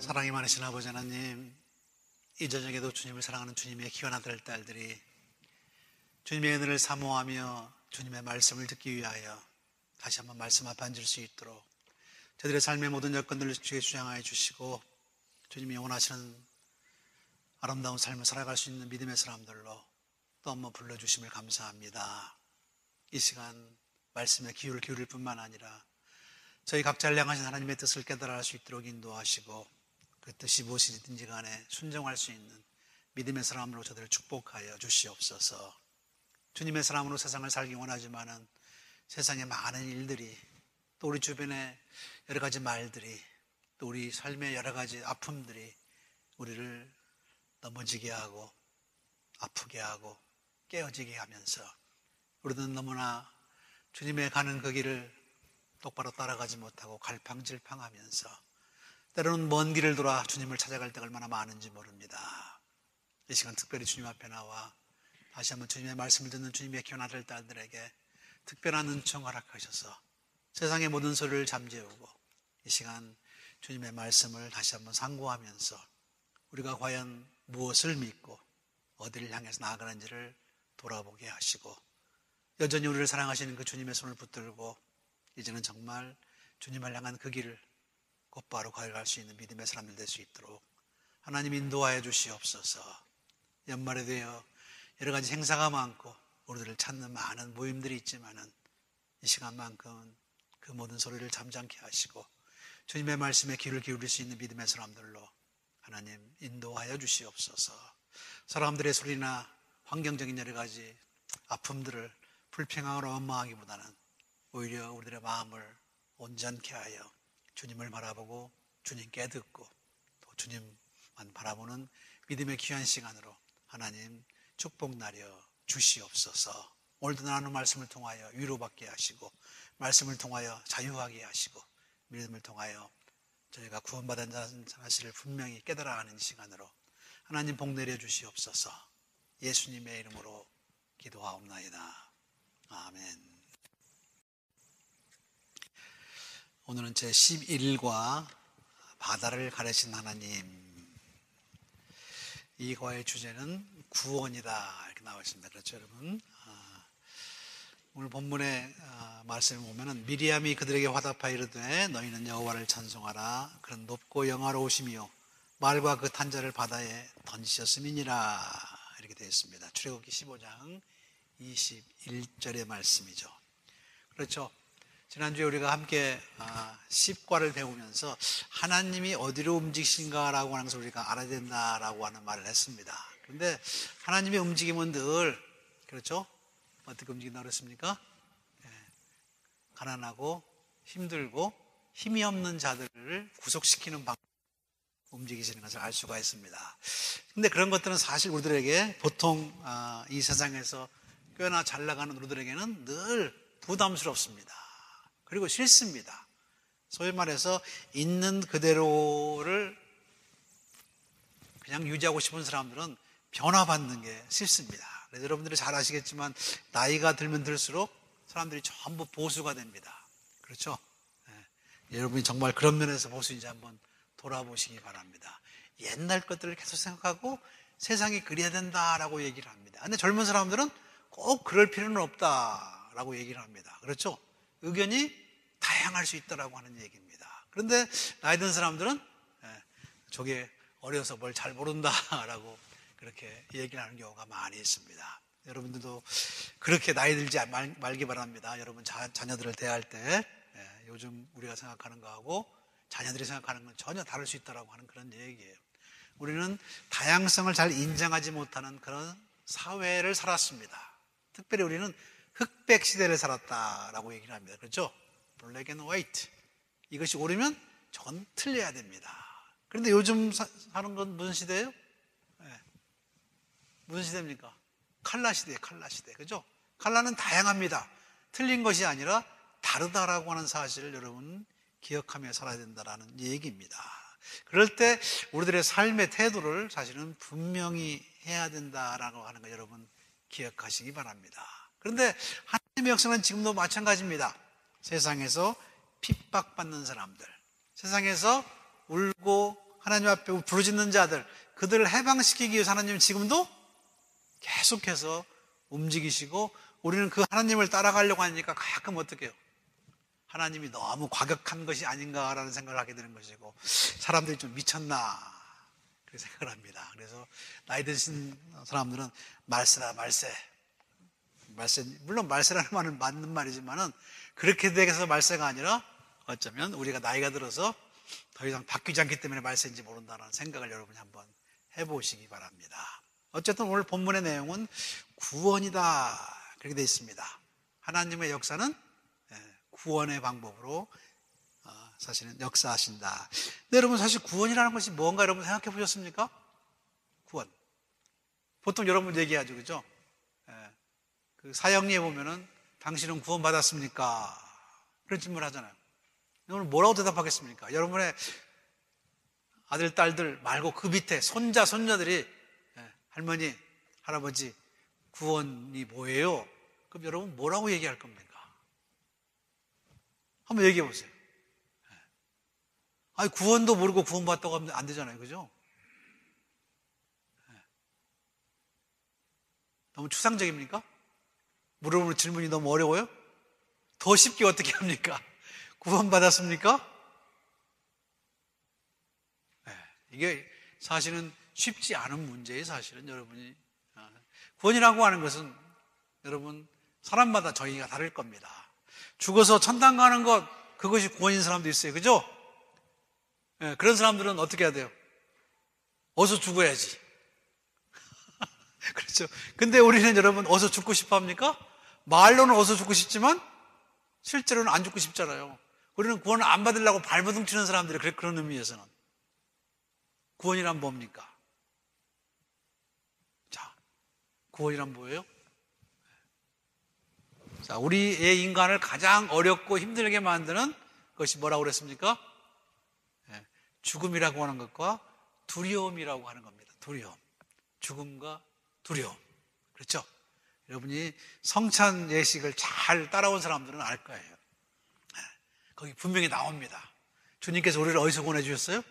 사랑이 많으신 아버지 하나님, 이 저녁에도 주님을 사랑하는 주님의 귀한 아들 딸들이 주님의 은혜를 사모하며 주님의 말씀을 듣기 위하여 다시 한번 말씀 앞에 앉을 수 있도록 저들의 삶의 모든 여건들을 주에 주장하여 주시고 주님이 원하시는 아름다운 삶을 살아갈 수 있는 믿음의 사람들로 또 한번 불러주심을 감사합니다. 이 시간 말씀에 귀를 기울일 뿐만 아니라 저희 각자를 향하신 하나님의 뜻을 깨달아 할 수 있도록 인도하시고 그 뜻이 무엇이든지 간에 순종할 수 있는 믿음의 사람으로 저들을 축복하여 주시옵소서. 주님의 사람으로 세상을 살기 원하지만은 세상의 많은 일들이 또 우리 주변의 여러 가지 말들이 또 우리 삶의 여러 가지 아픔들이 우리를 넘어지게 하고 아프게 하고 깨어지게 하면서 우리는 너무나 주님의 가는 그 길을 똑바로 따라가지 못하고 갈팡질팡하면서 때로는 먼 길을 돌아 주님을 찾아갈 때가 얼마나 많은지 모릅니다. 이 시간 특별히 주님 앞에 나와 다시 한번 주님의 말씀을 듣는 주님의 귀한 아들 딸들에게 특별한 은총 허락하셔서 세상의 모든 소리를 잠재우고 이 시간 주님의 말씀을 다시 한번 상고하면서 우리가 과연 무엇을 믿고 어디를 향해서 나아가는지를 돌아보게 하시고 여전히 우리를 사랑하시는 그 주님의 손을 붙들고 이제는 정말 주님을 향한 그 길을 곧바로 걸어갈 수 있는 믿음의 사람들 될 수 있도록 하나님 인도하여 주시옵소서. 연말에 되어 여러 가지 행사가 많고 우리들을 찾는 많은 모임들이 있지만은 이 시간만큼은 그 모든 소리를 잠잠케 하시고 주님의 말씀에 귀를 기울일 수 있는 믿음의 사람들로 하나님 인도하여 주시옵소서. 사람들의 소리나 환경적인 여러 가지 아픔들을 불평하거나 원망하기보다는 오히려 우리들의 마음을 온전케 하여 주님을 바라보고 주님께 듣고 또 주님만 바라보는 믿음의 귀한 시간으로 하나님 축복 나려 주시옵소서. 오늘도 나누는 말씀을 통하여 위로받게 하시고 말씀을 통하여 자유하게 하시고 믿음을 통하여 저희가 구원받은 사실을 분명히 깨달아 하는 시간으로 하나님 복 내려 주시옵소서. 예수님의 이름으로 기도하옵나이다. 아멘. 오늘은 제11과 바다를 가르신 하나님, 이 과의 주제는 구원이다 이렇게 나와 있습니다. 그렇죠 여러분? 오늘 본문의 말씀을 보면은 미리암이 그들에게 화답하여 이르되 너희는 여호와를 찬송하라. 그는 높고 영화로우시며 말과 그 탄자를 바다에 던지셨음이니라 이렇게 되어 있습니다. 출애굽기 15장 21절의 말씀이죠. 그렇죠. 지난주에 우리가 함께 10과를 배우면서 하나님이 어디로 움직이신가라고 하는 것을 우리가 알아야 된다라고 하는 말을 했습니다. 그런데 하나님의 움직임은 늘 그렇죠? 어떻게 움직인다고 그랬습니까? 가난하고 힘들고 힘이 없는 자들을 구속시키는 방법으로 움직이시는 것을 알 수가 있습니다. 그런데 그런 것들은 사실 우리들에게 보통 이 세상에서 꽤나 잘 나가는 우리들에게는 늘 부담스럽습니다. 그리고 싫습니다. 소위 말해서 있는 그대로를 그냥 유지하고 싶은 사람들은 변화받는 게 싫습니다. 그래서 여러분들이 잘 아시겠지만 나이가 들면 들수록 사람들이 전부 보수가 됩니다. 그렇죠? 네. 여러분이 정말 그런 면에서 보수인지 한번 돌아보시기 바랍니다. 옛날 것들을 계속 생각하고 세상이 그래야 된다라고 얘기를 합니다. 그런데 젊은 사람들은 꼭 그럴 필요는 없다라고 얘기를 합니다. 그렇죠? 의견이 다양할 수 있다라고 하는 얘기입니다. 그런데 나이 든 사람들은 저게 어려서 뭘 잘 모른다라고 그렇게 얘기를 하는 경우가 많이 있습니다. 여러분들도 그렇게 나이 들지 말기 바랍니다. 여러분 자녀들을 대할 때 요즘 우리가 생각하는 거하고 자녀들이 생각하는 건 전혀 다를 수 있다라고 하는 그런 얘기예요. 우리는 다양성을 잘 인정하지 못하는 그런 사회를 살았습니다. 특별히 우리는 흑백 시대를 살았다라고 얘기를 합니다. 그렇죠? 블랙 앤 화이트. 이것이 옳으면 저건 틀려야 됩니다. 그런데 요즘 사는 건 무슨 시대예요? 무슨 시대입니까? 칼라 시대예요. 칼라 시대. 그죠? 칼라는 다양합니다. 틀린 것이 아니라 다르다라고 하는 사실을 여러분 기억하며 살아야 된다라는 얘기입니다. 그럴 때 우리들의 삶의 태도를 사실은 분명히 해야 된다라고 하는 거 여러분 기억하시기 바랍니다. 그런데 하나님의 역사는 지금도 마찬가지입니다. 세상에서 핍박받는 사람들, 세상에서 울고 하나님 앞에 부르짖는 자들, 그들을 해방시키기 위해서 하나님은 지금도 계속해서 움직이시고, 우리는 그 하나님을 따라가려고 하니까 가끔 어떻게 해요? 하나님이 너무 과격한 것이 아닌가라는 생각을 하게 되는 것이고, 사람들이 좀 미쳤나 그렇게 생각을 합니다. 그래서 나이 드신 사람들은 말세라 말세, 물론 말세라는 말은 맞는 말이지만은 그렇게 돼서 말세가 아니라 어쩌면 우리가 나이가 들어서 더 이상 바뀌지 않기 때문에 말세인지 모른다는 생각을 여러분이 한번 해보시기 바랍니다. 어쨌든 오늘 본문의 내용은 구원이다 그렇게 되어 있습니다. 하나님의 역사는 구원의 방법으로 사실은 역사하신다. 근데 여러분, 사실 구원이라는 것이 뭔가 여러분 생각해 보셨습니까? 구원. 보통 여러분 얘기하죠, 그죠? 그 사형리에 보면은 당신은 구원받았습니까? 그런 질문을 하잖아요. 여러분 뭐라고 대답하겠습니까? 여러분의 아들, 딸들 말고 그 밑에 손자, 손녀들이 할머니, 할아버지 구원이 뭐예요? 그럼 여러분 뭐라고 얘기할 겁니까? 한번 얘기해 보세요. 아니, 구원도 모르고 구원받다고 하면 안 되잖아요, 그죠? 너무 추상적입니까? 물어보는 질문이 너무 어려워요? 더 쉽게 어떻게 합니까? 구원받았습니까? 이게 사실은 쉽지 않은 문제예요, 사실은. 여러분이 구원이라고 하는 것은 여러분 사람마다 저희가 다를 겁니다. 죽어서 천당 가는 것, 그것이 구원인 사람도 있어요, 그죠? 그런 사람들은 어떻게 해야 돼요? 어서 죽어야지. 그렇죠. 근데 우리는 여러분 어서 죽고 싶어 합니까? 말로는 어서 죽고 싶지만 실제로는 안 죽고 싶잖아요. 우리는 구원을 안 받으려고 발버둥 치는 사람들이 그런 의미에서는. 구원이란 뭡니까? 자, 구원이란 뭐예요? 자, 우리의 인간을 가장 어렵고 힘들게 만드는 것이 뭐라고 그랬습니까? 죽음이라고 하는 것과 두려움이라고 하는 겁니다. 두려움. 죽음과 두려움. 그렇죠? 여러분이 성찬 예식을 잘 따라온 사람들은 알 거예요. 거기 분명히 나옵니다. 주님께서 우리를 어디서 구원해 주셨어요?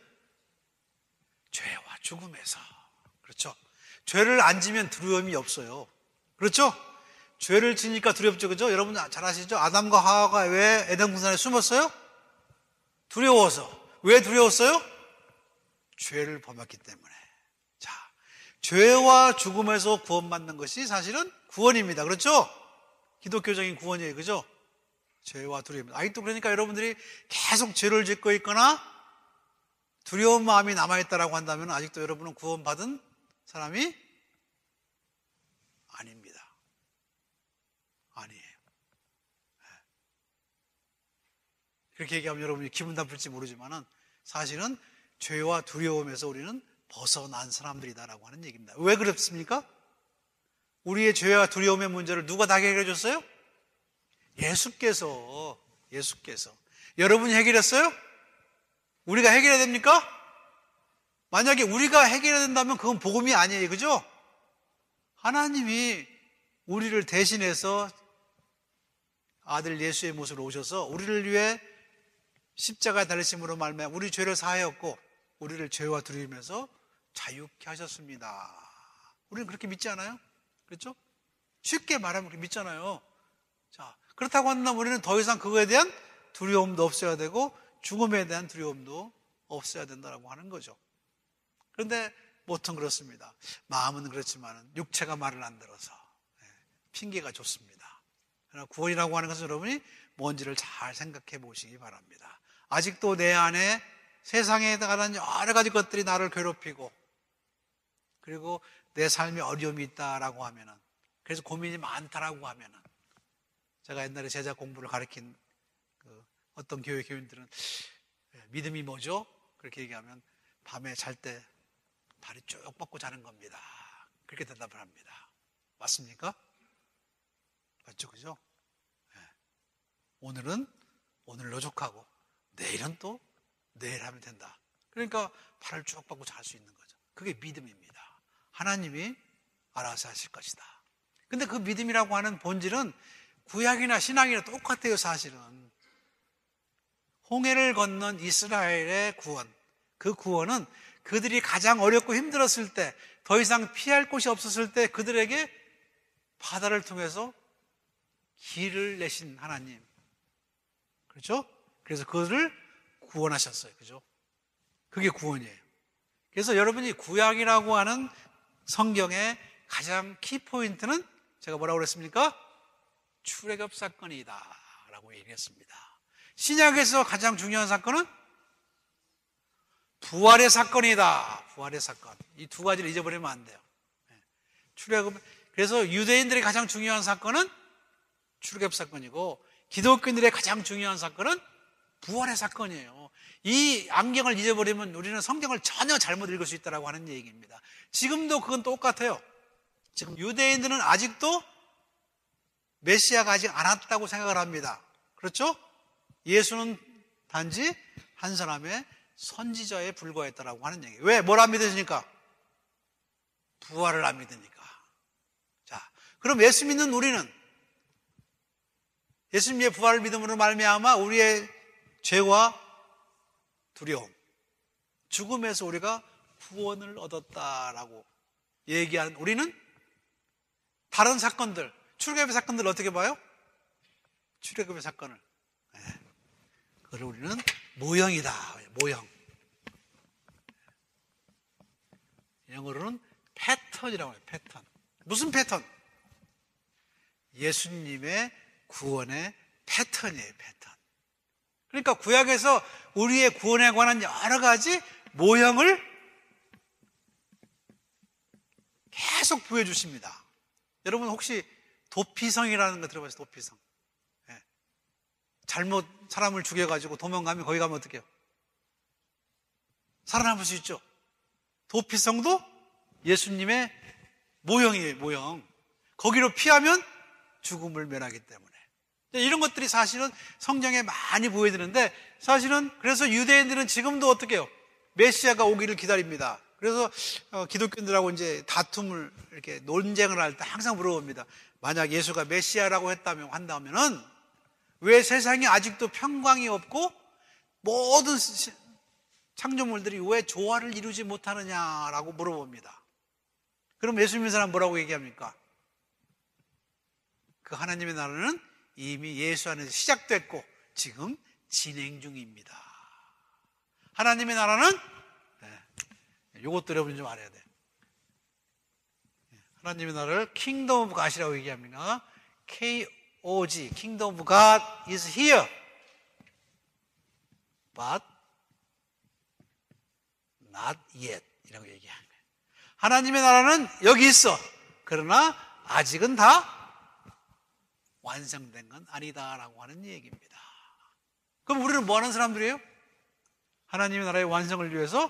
죄와 죽음에서. 그렇죠? 죄를 안 지면 두려움이 없어요. 그렇죠? 죄를 지니까 두렵죠. 그죠? 여러분 잘 아시죠? 아담과 하와가 왜 에덴 동산에 숨었어요? 두려워서. 왜 두려웠어요? 죄를 범했기 때문에. 자, 죄와 죽음에서 구원받는 것이 사실은 구원입니다. 그렇죠? 기독교적인 구원이에요. 그죠? 죄와 두려움. 아직도 그러니까 여러분들이 계속 죄를 짓고 있거나 두려운 마음이 남아있다라고 한다면 아직도 여러분은 구원받은 사람이 아닙니다. 아니에요. 그렇게 얘기하면 여러분이 기분 나쁠지 모르지만은 사실은 죄와 두려움에서 우리는 벗어난 사람들이다라고 하는 얘기입니다. 왜 그렇습니까? 우리의 죄와 두려움의 문제를 누가 다 해결해 줬어요? 예수께서. 여러분이 해결했어요? 우리가 해결해야 됩니까? 만약에 우리가 해결해야 된다면 그건 복음이 아니에요. 그죠? 하나님이 우리를 대신해서 아들 예수의 모습으로 오셔서 우리를 위해 십자가에 달리심으로 말미암아 우리 죄를 사하였고 우리를 죄와 두려움에서 자유케 하셨습니다. 우리는 그렇게 믿지 않아요? 그렇죠? 쉽게 말하면 그렇게 믿잖아요. 자, 그렇다고 한다면 우리는 더 이상 그거에 대한 두려움도 없어야 되고 죽음에 대한 두려움도 없어야 된다고 하는 거죠. 그런데 보통 그렇습니다. 마음은 그렇지만 육체가 말을 안 들어서 핑계가 좋습니다. 그러나 구원이라고 하는 것은 여러분이 뭔지를 잘 생각해 보시기 바랍니다. 아직도 내 안에 세상에 관한 여러 가지 것들이 나를 괴롭히고 그리고 내 삶에 어려움이 있다라고 하면은, 그래서 고민이 많다라고 하면은, 제가 옛날에 제자 공부를 가르친 어떤 교회 교인들은 믿음이 뭐죠? 그렇게 얘기하면 밤에 잘 때 다리 쭉 뻗고 자는 겁니다. 그렇게 대답을 합니다. 맞습니까? 맞죠, 그죠? 네. 오늘은 오늘로 족하고 내일은 또 내일 하면 된다. 그러니까 발을 쭉 뻗고 잘 수 있는 거죠. 그게 믿음입니다. 하나님이 알아서 하실 것이다. 근데 그 믿음이라고 하는 본질은 구약이나 신약이나 똑같아요. 사실은 홍해를 건넌 이스라엘의 구원, 그 구원은 그들이 가장 어렵고 힘들었을 때, 더 이상 피할 곳이 없었을 때 그들에게 바다를 통해서 길을 내신 하나님. 그렇죠? 그래서 그들을 구원하셨어요. 그죠? 그게 구원이에요. 그래서 여러분이 구약이라고 하는 성경의 가장 키포인트는 제가 뭐라고 그랬습니까? 출애굽 사건이다 라고 얘기했습니다. 신약에서 가장 중요한 사건은 부활의 사건이다. 부활의 사건. 이 두 가지를 잊어버리면 안 돼요. 출애굽. 그래서 유대인들의 가장 중요한 사건은 출애굽 사건이고, 기독교인들의 가장 중요한 사건은 부활의 사건이에요. 이 안경을 잊어버리면 우리는 성경을 전혀 잘못 읽을 수 있다고 하는 얘기입니다. 지금도 그건 똑같아요. 지금 유대인들은 아직도 메시아가 아직 안 왔다고 생각을 합니다. 그렇죠? 예수는 단지 한 사람의 선지자에 불과했다라고 하는 얘기예요. 왜? 뭘 안 믿으시니까? 부활을 안 믿으니까. 자, 그럼 예수 믿는 우리는 예수님의 부활을 믿음으로 말미암아 우리의 죄와 두려움, 죽음에서 우리가 구원을 얻었다라고 얘기하는 우리는 다른 사건들, 출애굽의 사건들을 어떻게 봐요? 출애굽의 사건을, 그걸 우리는 모형이다. 모형. 영어로는 패턴이라고 해요. 패턴. 무슨 패턴? 예수님의 구원의 패턴이에요. 패턴. 그러니까 구약에서 우리의 구원에 관한 여러 가지 모형을 계속 보여주십니다. 여러분 혹시 도피성이라는 거 들어봤어요? 도피성. 잘못 사람을 죽여가지고 도망가면 거기 가면 어떡해요? 살아남을 수 있죠. 도피성도 예수님의 모형이에요. 모형. 거기로 피하면 죽음을 면하기 때문에. 이런 것들이 사실은 성경에 많이 보여드는데, 사실은 그래서 유대인들은 지금도 어떻게 해요? 메시아가 오기를 기다립니다. 그래서 기독교인들하고 이제 다툼을 이렇게 논쟁을 할 때 항상 물어봅니다. 만약 예수가 메시아라고 한다면은 왜 세상에 아직도 평강이 없고 모든 창조물들이 왜 조화를 이루지 못하느냐라고 물어봅니다. 그럼 예수 믿는 사람 뭐라고 얘기합니까? 그 하나님의 나라는 이미 예수 안에서 시작됐고 지금 진행 중입니다. 하나님의 나라는 이것도 여러분 좀 알아야 돼. 하나님의 나라를 Kingdom of God이라고 얘기합니다. KOG, Kingdom of God is here, but not yet 이라고 얘기하는 거예요. 하나님의 나라는 여기 있어. 그러나 아직은 다 완성된 건 아니다라고 하는 얘기입니다. 그럼 우리는 뭐 하는 사람들이에요? 하나님의 나라의 완성을 위해서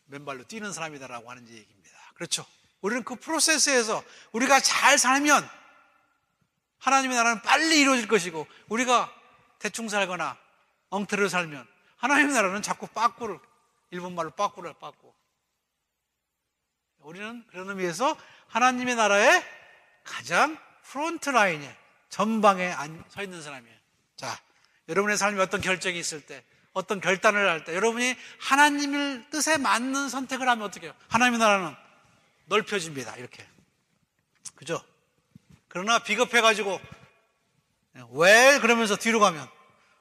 맨발로 뛰는 사람이다라고 하는 얘기입니다. 그렇죠? 우리는 그 프로세스에서 우리가 잘 살면 하나님의 나라는 빨리 이루어질 것이고, 우리가 대충 살거나 엉터리로 살면 하나님의 나라는 자꾸 빠꾸를, 일본말로 빠꾸를 빠꾸. 우리는 그런 의미에서 하나님의 나라의 가장 프론트 라인에, 전방에 서 있는 사람이에요. 자, 여러분의 삶에 어떤 결정이 있을 때, 어떤 결단을 할 때 여러분이 하나님의 뜻에 맞는 선택을 하면 어떻게 해요? 하나님의 나라는 넓혀집니다. 이렇게. 그죠? 그러나 비겁해가지고 왜 그러면서 뒤로 가면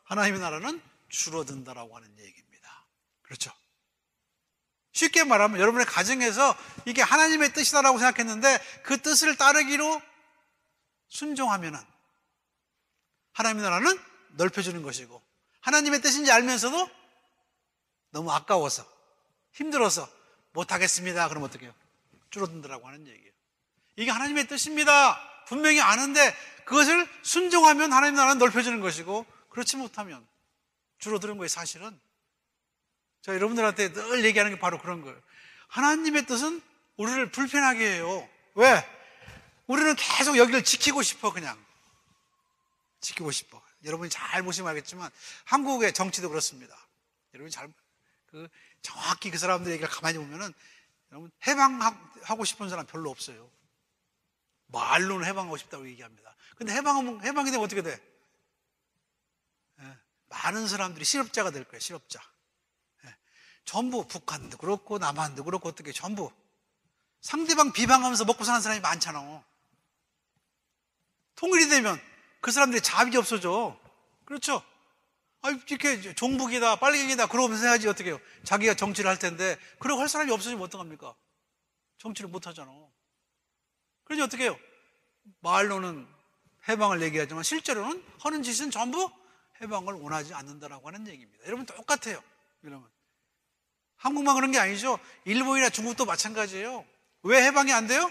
하나님의 나라는 줄어든다라고 하는 얘기입니다. 그렇죠? 쉽게 말하면 여러분의 가정에서 이게 하나님의 뜻이다라고 생각했는데 그 뜻을 따르기로 순종하면은 하나님의 나라는 넓혀주는 것이고, 하나님의 뜻인지 알면서도 너무 아까워서 힘들어서 못하겠습니다. 그럼 어떻게 해요? 줄어든다라고 하는 얘기예요. 이게 하나님의 뜻입니다. 분명히 아는데 그것을 순종하면 하나님의 나라는 넓혀지는 것이고, 그렇지 못하면 줄어드는 거예요. 사실은 제가 여러분들한테 늘 얘기하는 게 바로 그런 거예요. 하나님의 뜻은 우리를 불편하게 해요. 왜? 우리는 계속 여기를 지키고 싶어. 그냥 지키고 싶어. 여러분이 잘 보시면 알겠지만 한국의 정치도 그렇습니다. 여러분이 정확히 그 사람들 얘기를 가만히 보면은 여러분 해방하고 싶은 사람 별로 없어요. 말로는 해방하고 싶다고 얘기합니다. 근데 해방이 되면 어떻게 돼? 많은 사람들이 실업자가 될 거예요. 실업자. 전부 북한도 그렇고 남한도 그렇고 어떻게 전부 상대방 비방하면서 먹고 사는 사람이 많잖아. 통일이 되면 그 사람들이 자비가 없어져. 그렇죠? 이렇게 종북이다 빨갱이다 그러면서 해야지 어떻게 해요. 자기가 정치를 할 텐데 그러고 할 사람이 없어지면 어떡합니까? 정치를 못 하잖아. 그러니 어떻게 해요? 말로는 해방을 얘기하지만 실제로는 하는 짓은 전부 해방을 원하지 않는다라고 하는 얘기입니다. 여러분 똑같아요. 여러분 한국만 그런 게 아니죠. 일본이나 중국도 마찬가지예요. 왜 해방이 안 돼요?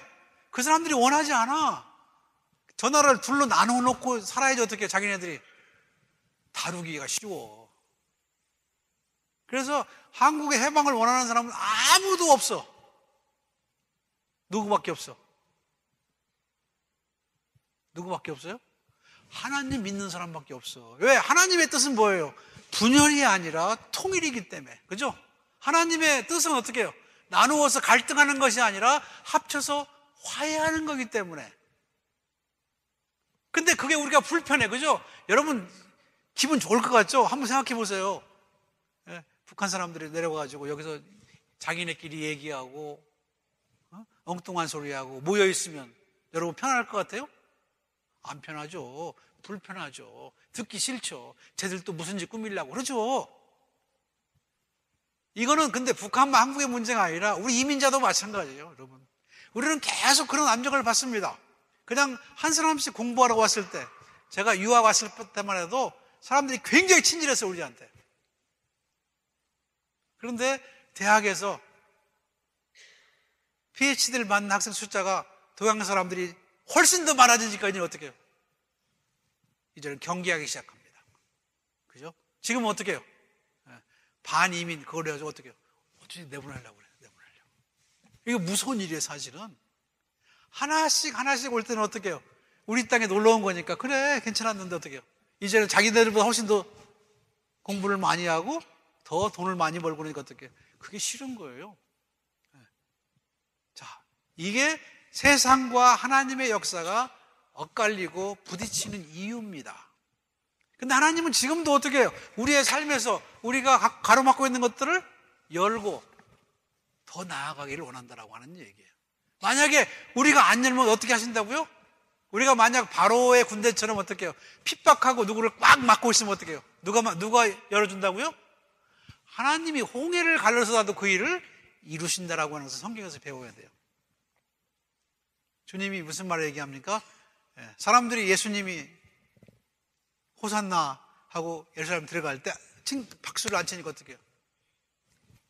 그 사람들이 원하지 않아. 저 나라를 둘로 나눠놓고 살아야지 어떻게 해요? 자기네들이 다루기가 쉬워. 그래서 한국의 해방을 원하는 사람은 아무도 없어. 누구밖에 없어? 누구밖에 없어요? 하나님 믿는 사람밖에 없어. 왜? 하나님의 뜻은 뭐예요? 분열이 아니라 통일이기 때문에. 그죠? 하나님의 뜻은 어떻게 해요? 나누어서 갈등하는 것이 아니라 합쳐서 화해하는 거기 때문에. 근데 그게 우리가 불편해. 그죠? 여러분 기분 좋을 것 같죠? 한번 생각해 보세요. 예, 북한 사람들이 내려가지고 여기서 자기네끼리 얘기하고 엉뚱한 소리하고 모여있으면 여러분 편할 것 같아요? 안 편하죠. 불편하죠. 듣기 싫죠. 쟤들 또 무슨 짓 꾸밀려고 그러죠. 이거는 근데 북한만 한국의 문제가 아니라 우리 이민자도 마찬가지예요. 여러분 우리는 계속 그런 압력을 받습니다. 그냥 한 사람씩 공부하러 왔을 때 제가 유학 왔을 때만 해도 사람들이 굉장히 친절했어요. 우리한테. 그런데 대학에서 PhD를 받는 학생 숫자가 동양 사람들이 훨씬 더 많아지니까 이제 어떻게 해요? 이제는 경계하기 시작합니다. 그죠? 지금은 어떻게 해요? 반이민 그걸 해가지고 어떻게 해요? 어떻게 내보내려고 그래요? 내보내려고. 이거 무서운 일이에요. 사실은 하나씩 올 때는 어떻게 해요? 우리 땅에 놀러 온 거니까 그래 괜찮았는데 어떻게 해요? 이제는 자기들보다 훨씬 더 공부를 많이 하고 더 돈을 많이 벌고 그러니까 어떻게 해요? 그게 싫은 거예요. 자, 이게 세상과 하나님의 역사가 엇갈리고 부딪히는 이유입니다. 근데 하나님은 지금도 어떻게 해요? 우리의 삶에서 우리가 가로막고 있는 것들을 열고 더 나아가기를 원한다라고 하는 얘기예요. 만약에 우리가 안 열면 어떻게 하신다고요? 우리가 만약 바로의 군대처럼 어떻게 해요? 핍박하고 누구를 꽉 막고 있으면 어떻게 해요? 누가 열어준다고요? 하나님이 홍해를 갈라서라도 그 일을 이루신다라고 하는 것을 성경에서 배워야 돼요. 주님이 무슨 말을 얘기합니까? 사람들이 예수님이 호산나 하고 예루살렘 들어갈 때 박수를 안 치니까 어떻게 해요?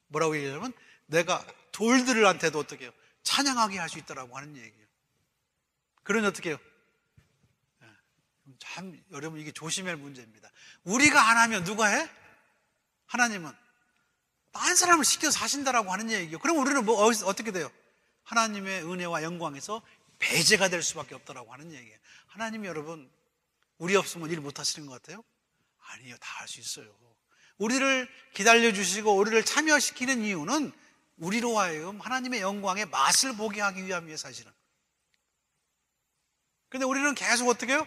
뭐라고 얘기하냐면 내가 돌들한테도 어떻게 해요? 찬양하게 할 수 있다라고 하는 얘기예요. 그러니 어떻게 해요? 참 여러분 이게 조심할 문제입니다. 우리가 안 하면 누가 해? 하나님은 딴 사람을 시켜서 하신다라고 하는 얘기예요. 그럼 우리는 뭐 어떻게 돼요? 하나님의 은혜와 영광에서 배제가 될 수밖에 없다라고 하는 얘기예요. 하나님이 여러분 우리 없으면 일 못 하시는 것 같아요? 아니요, 다 할 수 있어요. 우리를 기다려주시고 우리를 참여시키는 이유는 우리로 하여금 하나님의 영광의 맛을 보게 하기 위함이에요. 사실은. 근데 우리는 계속 어떻게 해요?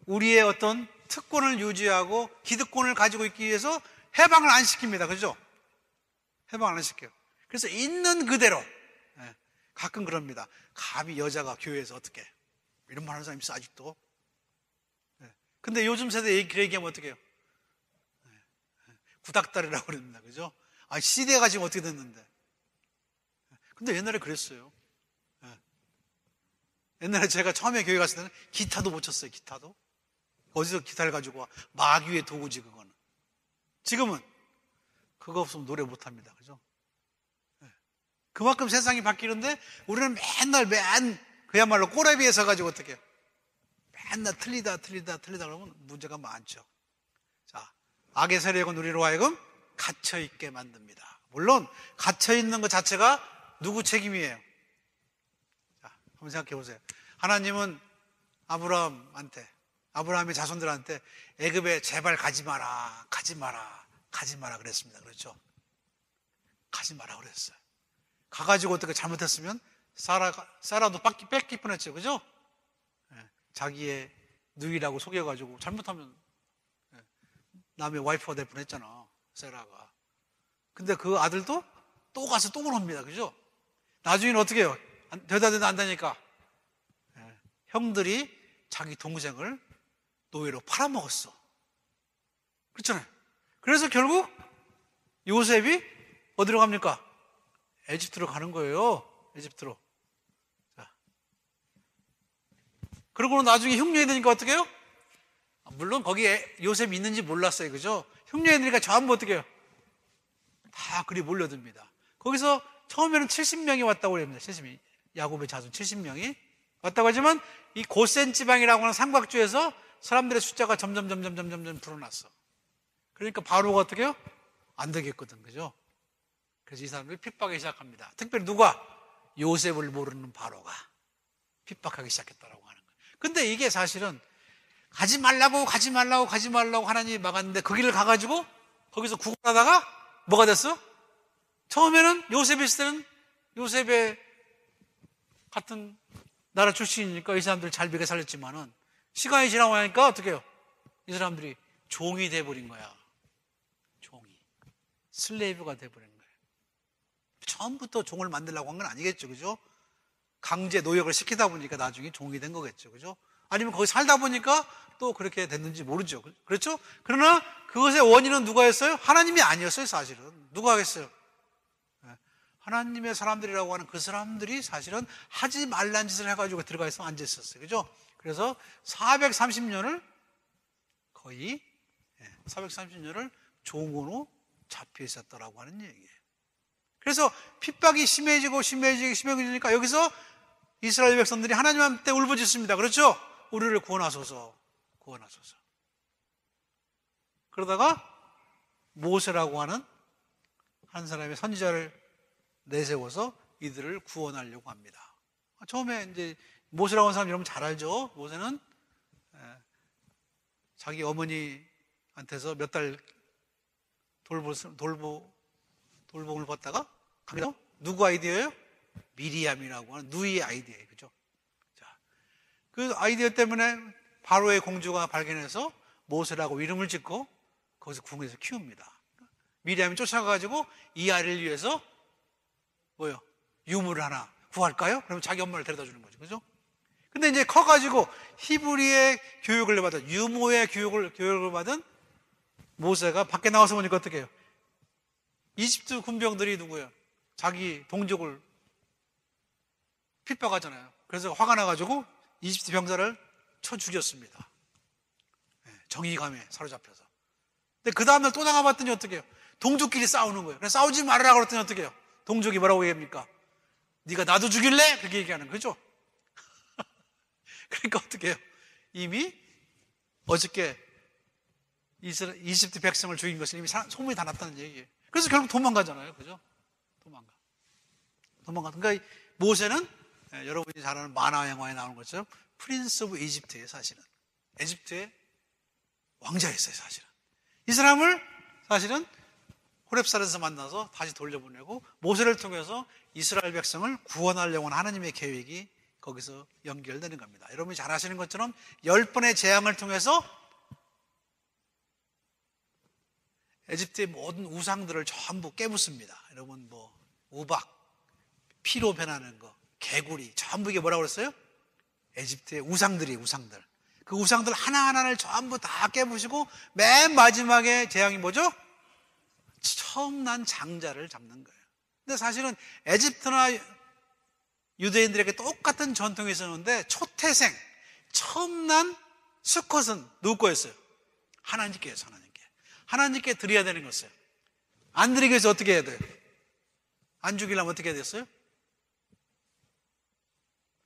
우리의 어떤 특권을 유지하고 기득권을 가지고 있기 위해서 해방을 안 시킵니다. 그죠? 해방을 안 시켜요. 그래서 있는 그대로 가끔 그럽니다. 감히 여자가 교회에서 어떻게 이런 말 하는 사람이 있어 아직도. 근데 요즘 세대에 그 얘기하면 어떻게 해요? 구닥다리라고 그럽니다. 그죠? 시대가 지금 어떻게 됐는데. 근데 옛날에 그랬어요. 옛날에 제가 처음에 교회 갔을 때는 기타도 못 쳤어요. 기타도. 어디서 기타를 가지고 와. 마귀의 도구지 그거는. 지금은 그거 없으면 노래 못 합니다. 그죠? 그만큼 세상이 바뀌는데 우리는 맨날 그야말로 꼬라비에 서가지고 어떻게 해요? 맨날 틀리다 그러면 문제가 많죠. 자, 악의 세력은 우리로 하여금 갇혀있게 만듭니다. 물론 갇혀있는 것 자체가 누구 책임이에요? 자, 한번 생각해 보세요. 하나님은 아브라함의 자손들한테 애굽에 제발 가지 마라 그랬습니다. 그렇죠? 가지 마라 그랬어요. 가가지고 어떻게 잘못했으면 사라도 뺏길 뻔했죠. 그죠? 자기의 누이라고 속여가지고 잘못하면 남의 와이프가 될 뻔했잖아. 세라가. 근데 그 아들도 또 가서 또 그럽니다. 그죠? 나중에는 어떻게 해요? 되다 안다니까. 형들이 자기 동생을 노예로 팔아먹었어. 그렇잖아요. 그래서 결국 요셉이 어디로 갑니까? 에집트로 가는 거예요. 에집트로. 자. 그러고는 나중에 흉년이 되니까 어떻게 해요? 물론 거기에 요셉이 있는지 몰랐어요. 그죠? 흉년이 되니까 전부 어떻게 해요? 다 그리 몰려듭니다. 거기서 처음에는 70명이 왔다고 합니다. 70명이. 야곱의 자손 70명이 왔다고 하지만 이 고센 지방이라고 하는 삼각주에서 사람들의 숫자가 점점 불어났어. 그러니까 바로가 어떻게 해요? 안 되겠거든. 그죠? 그래서 이 사람들이 핍박하기 시작합니다. 특별히 누가? 요셉을 모르는 바로가 핍박하기 시작했다라고 하는 거예요. 근데 이게 사실은 가지 말라고 하나님이 막았는데 그 길을 가가지고 거기서 구걸하다가 뭐가 됐어? 처음에는 요셉이 있을 때는 요셉의 같은 나라 출신이니까 이 사람들 잘 먹여 살렸지만은 시간이 지나고 나니까 어떻게 해요? 이 사람들이 종이 돼버린 거야. 종이. 슬레이브가 돼버린 거예요. 처음부터 종을 만들려고 한 건 아니겠죠. 그죠? 강제 노역을 시키다 보니까 나중에 종이 된 거겠죠. 그죠? 아니면 거기 살다 보니까 또 그렇게 됐는지 모르죠. 그렇죠? 그러나 그것의 원인은 누가 했어요? 하나님이 아니었어요, 사실은. 누가 하겠어요? 하나님의 사람들이라고 하는 그 사람들이 사실은 하지 말란 짓을 해가지고 들어가 있어 앉아 있었어요. 그죠? 그래서 430년을 거의 430년을 종으로 잡혀 있었다라고 하는 얘기예요. 그래서 핍박이 심해지니까 여기서 이스라엘 백성들이 하나님한테 울부짖습니다. 그렇죠? 우리를 구원하소서. 그러다가 모세라고 하는 한 사람의 선지자를 내세워서 이들을 구원하려고 합니다. 처음에 이제 모세라고 하는 사람 여러분 잘 알죠? 모세는 자기 어머니한테서 몇 달 돌봄을 받다가 누구 아이디어예요? 미리암이라고 하는 누이의 아이디어예요. 그죠? 자, 그 아이디어 때문에 바로의 공주가 발견해서 모세라고 이름을 짓고 거기서 궁에서 키웁니다. 미리암이 쫓아가가지고 이 아이를 위해서 뭐요? 유물을 하나 구할까요? 그러면 자기 엄마를 데려다 주는 거죠. 그죠? 근데 이제 커가지고 히브리의 교육을 받은, 유모의 교육을 받은 모세가 밖에 나와서 보니까 어떻게 해요? 이집트 군병들이 누구예요? 자기 동족을 핍박하잖아요. 그래서 화가 나가지고 이집트 병사를 쳐 죽였습니다. 정의감에 사로잡혀서. 근데 그 다음날 또 나가봤더니 어떻게 해요? 동족끼리 싸우는 거예요. 그래서 싸우지 말으라고 그랬더니 어떻게 해요? 동족이 뭐라고 얘기합니까? 네가 나도 죽일래? 그렇게 얘기하는 거죠. 그러니까 어떻게 해요? 이미 어저께 이집트 백성을 죽인 것은 이미 소문이 다 났다는 얘기예요. 그래서 결국 도망가잖아요. 그죠? 도망가. 그러니까 모세는 여러분이 잘 아는 만화 영화에 나오는 것처럼 프린스 오브 이집트예요, 사실은. 에집트의 왕자였어요, 사실은. 이 사람을 사실은 호렙산에서 만나서 다시 돌려보내고 모세를 통해서 이스라엘 백성을 구원하려고 하는 하나님의 계획이 거기서 연결되는 겁니다. 여러분이 잘 아시는 것처럼 10번의 재앙을 통해서 에집트의 모든 우상들을 전부 깨부숩니다. 여러분 우박, 피로 변하는 거, 개구리 전부 이게 뭐라고 그랬어요? 에집트의 우상들. 그 우상들 하나하나를 전부 다 깨부시고 맨 마지막에 재앙이 뭐죠? 처음 난 장자를 잡는 거예요. 근데 사실은 에집트나 유대인들에게 똑같은 전통이 있었는데 초태생, 처음 난 수컷은 누구 거였어요? 하나님께 해서 하나님께 드려야 되는 거였어요. 안 드리기 위해서 어떻게 해야 돼요? 안 죽이려면 어떻게 해야 됐어요?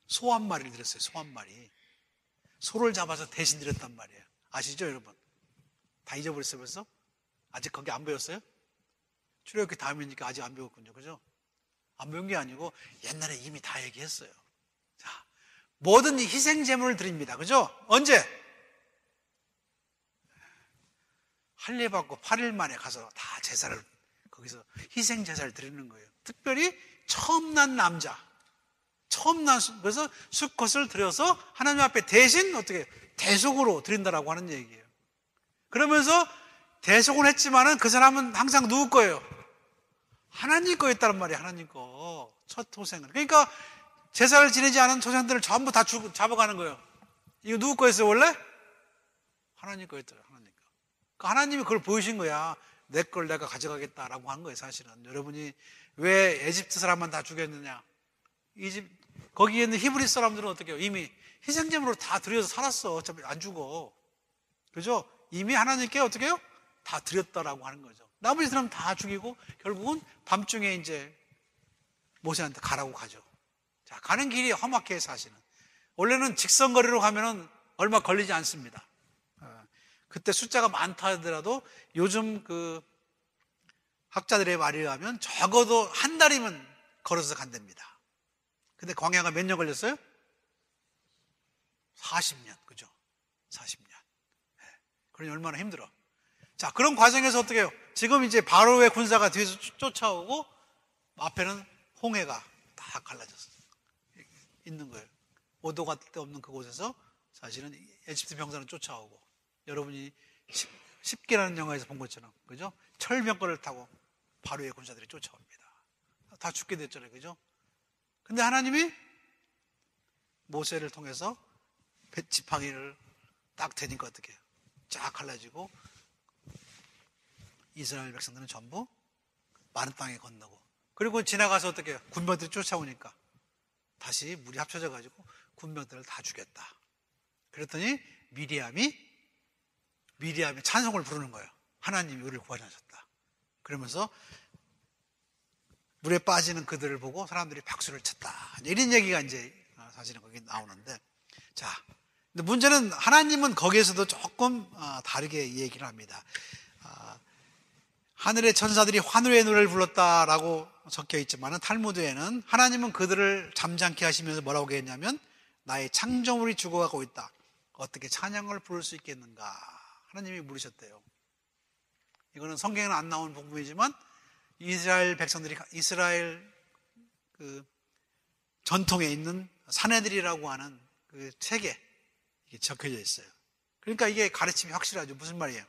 소 한 마리를 드렸어요. 소 한 마리. 소를 잡아서 대신 드렸단 말이에요. 아시죠, 여러분? 다 잊어버렸어요, 벌써? 아직 거기 안 배웠어요? 출애굽기 다음이니까 아직 안 배웠군요. 그죠? 안 배운 게 아니고 옛날에 이미 다 얘기했어요. 자, 뭐든 희생 제물을 드립니다. 그죠? 언제? 할례 받고 8일 만에 가서 다 제사를 거기서 희생 제사를 드리는 거예요. 특별히 처음 난 남자, 그래서 수컷을 들여서 하나님 앞에 대신 어떻게 대속으로 드린다라고 하는 얘기예요. 그러면서 대속은 했지만은 그 사람은 항상 누구 거예요? 하나님 거였다는 말이에요. 하나님 거. 첫 호생은. 그러니까 제사를 지내지 않은 조상들을 전부 다 잡아가는 거예요. 이거 누구 거였어요 원래? 하나님 거였더라고요. 하나님 거. 그러니까 하나님이 그걸 보여주신 거야. 내 걸 내가 가져가겠다라고 한 거예요. 사실은 여러분이 왜 에집트 사람만 다 죽였느냐, 거기에 있는 히브리 사람들은 어떻게 해요? 이미 희생제물로 다 드려서 살았어. 어차피 안 죽어. 그죠? 이미 하나님께 어떻게 해요? 다 드렸다라고 하는 거죠. 나머지 사람 다 죽이고 결국은 밤중에 이제 모세한테 가라고 가죠. 자, 가는 길이 험악해요. 사실은 원래는 직선거리로 가면은 얼마 걸리지 않습니다. 그때 숫자가 많다 하더라도 요즘 그 학자들의 말에 의하면 적어도 한 달이면 걸어서 간답니다. 근데 광야가 몇 년 걸렸어요? 40년. 그죠? 40년. 그러니 얼마나 힘들어. 자, 그런 과정에서 어떻게 해요? 지금 이제 바로의 군사가 뒤에서 쫓아오고 앞에는 홍해가 다 갈라졌어 있는 거예요. 오도가 데 없는 그곳에서 사실은 에집트 병사는 쫓아오고, 여러분이 10개라는 영화에서 본 것처럼, 그죠? 철병거를 타고 바로의 군사들이 쫓아옵니다. 다 죽게 됐잖아요. 그죠? 근데 하나님이 모세를 통해서 지팡이를 딱 대니까 어떻게 해요? 쫙 갈라지고 이스라엘 백성들은 전부 마른 땅에 건너고, 그리고 지나가서 어떻게 해요? 군병들이 쫓아오니까 다시 물이 합쳐져 가지고 군병들을 다 죽였다. 그랬더니 미리암이 찬송을 부르는 거예요. 하나님이 우리를 구원하셨다. 그러면서 물에 빠지는 그들을 보고 사람들이 박수를 쳤다. 이런 얘기가 이제 사실은 거기 나오는데, 자, 근데 문제는 하나님은 거기에서도 조금 다르게 얘기를 합니다. 하늘의 천사들이 환호의 노래를 불렀다라고 적혀 있지만 탈무드에는 하나님은 그들을 잠잠케 하시면서 뭐라고 했냐면, 나의 창조물이 죽어가고 있다. 어떻게 찬양을 부를 수 있겠는가? 하나님이 물으셨대요. 이거는 성경에는 안 나온 부분이지만 이스라엘 백성들이 이스라엘 그 전통에 있는 사내들이라고 하는 그 책에 이게 적혀져 있어요. 그러니까 이게 가르침이 확실하죠. 무슨 말이에요?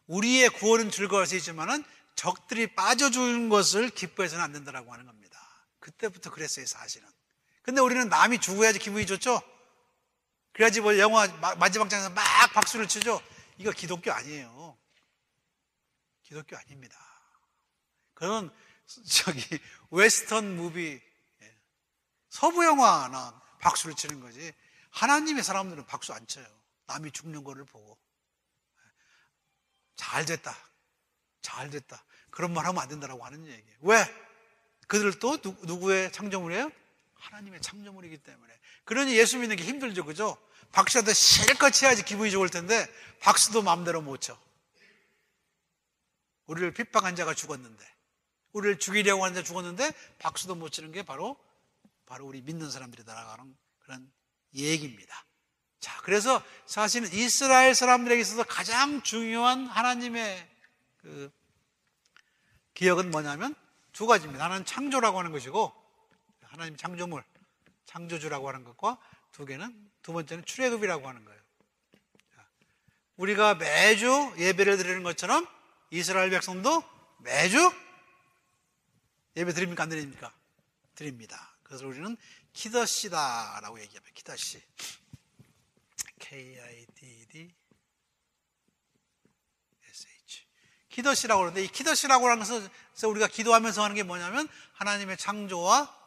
우리의 구원은 즐거울 수 있지만은 적들이 빠져주는 것을 기뻐해서는 안 된다라고 하는 겁니다. 그때부터 그랬어요, 사실은. 근데 우리는 남이 죽어야지 기분이 좋죠? 그래야지 뭐 영화 마지막 장에서 막 박수를 치죠? 이거 기독교 아니에요. 기독교 아닙니다. 그건 웨스턴 무비, 서부 영화나 박수를 치는 거지. 하나님의 사람들은 박수 안 쳐요. 남이 죽는 거를 보고. 잘 됐다. 그런 말 하면 안 된다라고 하는 얘기예요. 왜? 그들도 누구의 창조물이에요? 하나님의 창조물이기 때문에. 그러니 예수 믿는 게 힘들죠. 그죠? 박수라도 실컷 쳐야지 기분이 좋을 텐데 박수도 마음대로 못 쳐. 우리를 핍박한 자가 죽었는데, 우리를 죽이려고 하는 자 죽었는데 박수도 못 치는 게 바로 우리 믿는 사람들이 날아가는 그런 얘기입니다. 자, 그래서 사실은 이스라엘 사람들에게 있어서 가장 중요한 하나님의 그 기억은 뭐냐면 두 가지입니다. 하나는 창조라고 하는 것이고, 하나님 창조물, 창조주라고 하는 것과 두 번째는 출애굽이라고 하는 거예요. 우리가 매주 예배를 드리는 것처럼 이스라엘 백성도 매주 예배 드립니까? 안 드립니까? 드립니다. 그래서 우리는 키더시다라고 얘기합니다. 키더시. K-I-D-D-S-H. 키더시라고 하는데, 이 키더시라고 하는 것은 우리가 기도하면서 하는 게 뭐냐면 하나님의 창조와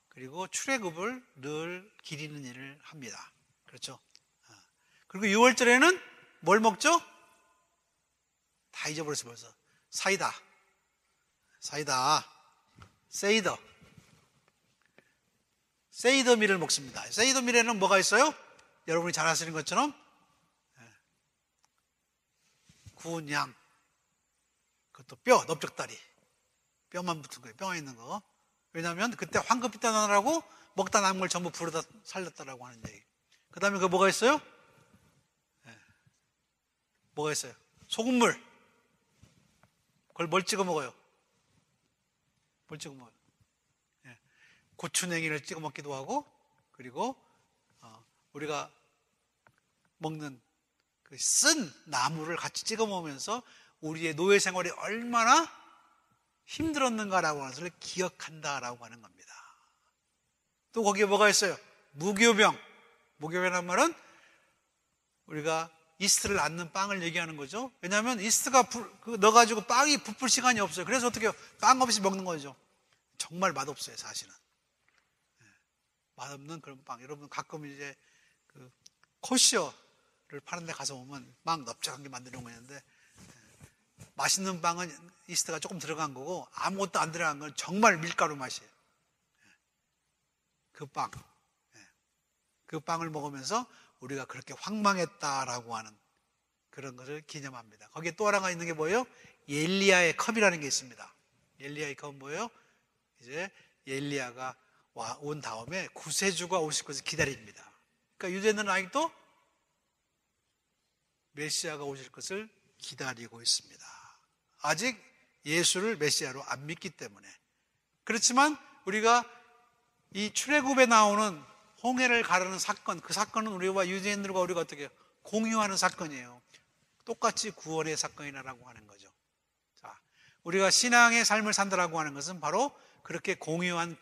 그리고 출애굽을 늘 기리는 일을 합니다. 그렇죠? 그리고 6월절에는 뭘 먹죠? 다 잊어버렸어 벌써. 사이다, 세이더밀을 먹습니다. 세이더밀에는 뭐가 있어요? 여러분이 잘 아시는 것처럼 구운 양, 그것도 뼈, 넓적다리, 뼈만 붙은 거예요. 뼈에 있는 거. 왜냐하면 그때 황급히 떠나라고 먹다 남은 걸 전부 불에다 살렸다라고 하는 얘기. 그 다음에 뭐가 있어요? 뭐가 있어요? 소금물. 그걸 뭘 찍어 먹어요? 고추냉이를 찍어 먹기도 하고, 그리고 우리가 먹는 그 쓴 나무를 같이 찍어 먹으면서 우리의 노예 생활이 얼마나 힘들었는가라고 하는 것을 기억한다라고 하는 겁니다. 또 거기에 뭐가 있어요? 무교병. 무교병이라는 말은 우리가 이스트를 않는 빵을 얘기하는 거죠. 왜냐하면 이스트가 넣어가지고 빵이 부풀 시간이 없어요. 그래서 어떻게 해요? 빵 없이 먹는 거죠. 정말 맛없어요, 사실은. 맛없는 그런 빵. 여러분 가끔 이제 그 코시어를 파는 데 가서 보면 빵 넓적한 게 만드는 거였는데, 맛있는 빵은 이스트가 조금 들어간 거고 아무것도 안 들어간 건 정말 밀가루 맛이에요. 그 빵. 그 빵을 먹으면서 우리가 그렇게 황망했다라고 하는 그런 것을 기념합니다. 거기에 또 하나가 있는 게 뭐예요? 엘리야의 컵이라는 게 있습니다. 엘리야의 컵은 뭐예요? 이제 엘리야가 온 다음에 구세주가 오실 것을 기다립니다. 그러니까 유대인들은 아직도 메시아가 오실 것을 기다리고 있습니다. 아직 예수를 메시아로 안 믿기 때문에. 그렇지만 우리가 이 출애굽에 나오는 홍해를 가르는 사건, 그 사건은 우리와 유대인들과 우리가 어떻게 공유하는 사건이에요. 똑같이 구원의 사건이라고 하는 거죠. 자, 우리가 신앙의 삶을 산다라고 하는 것은 바로 그렇게 공유한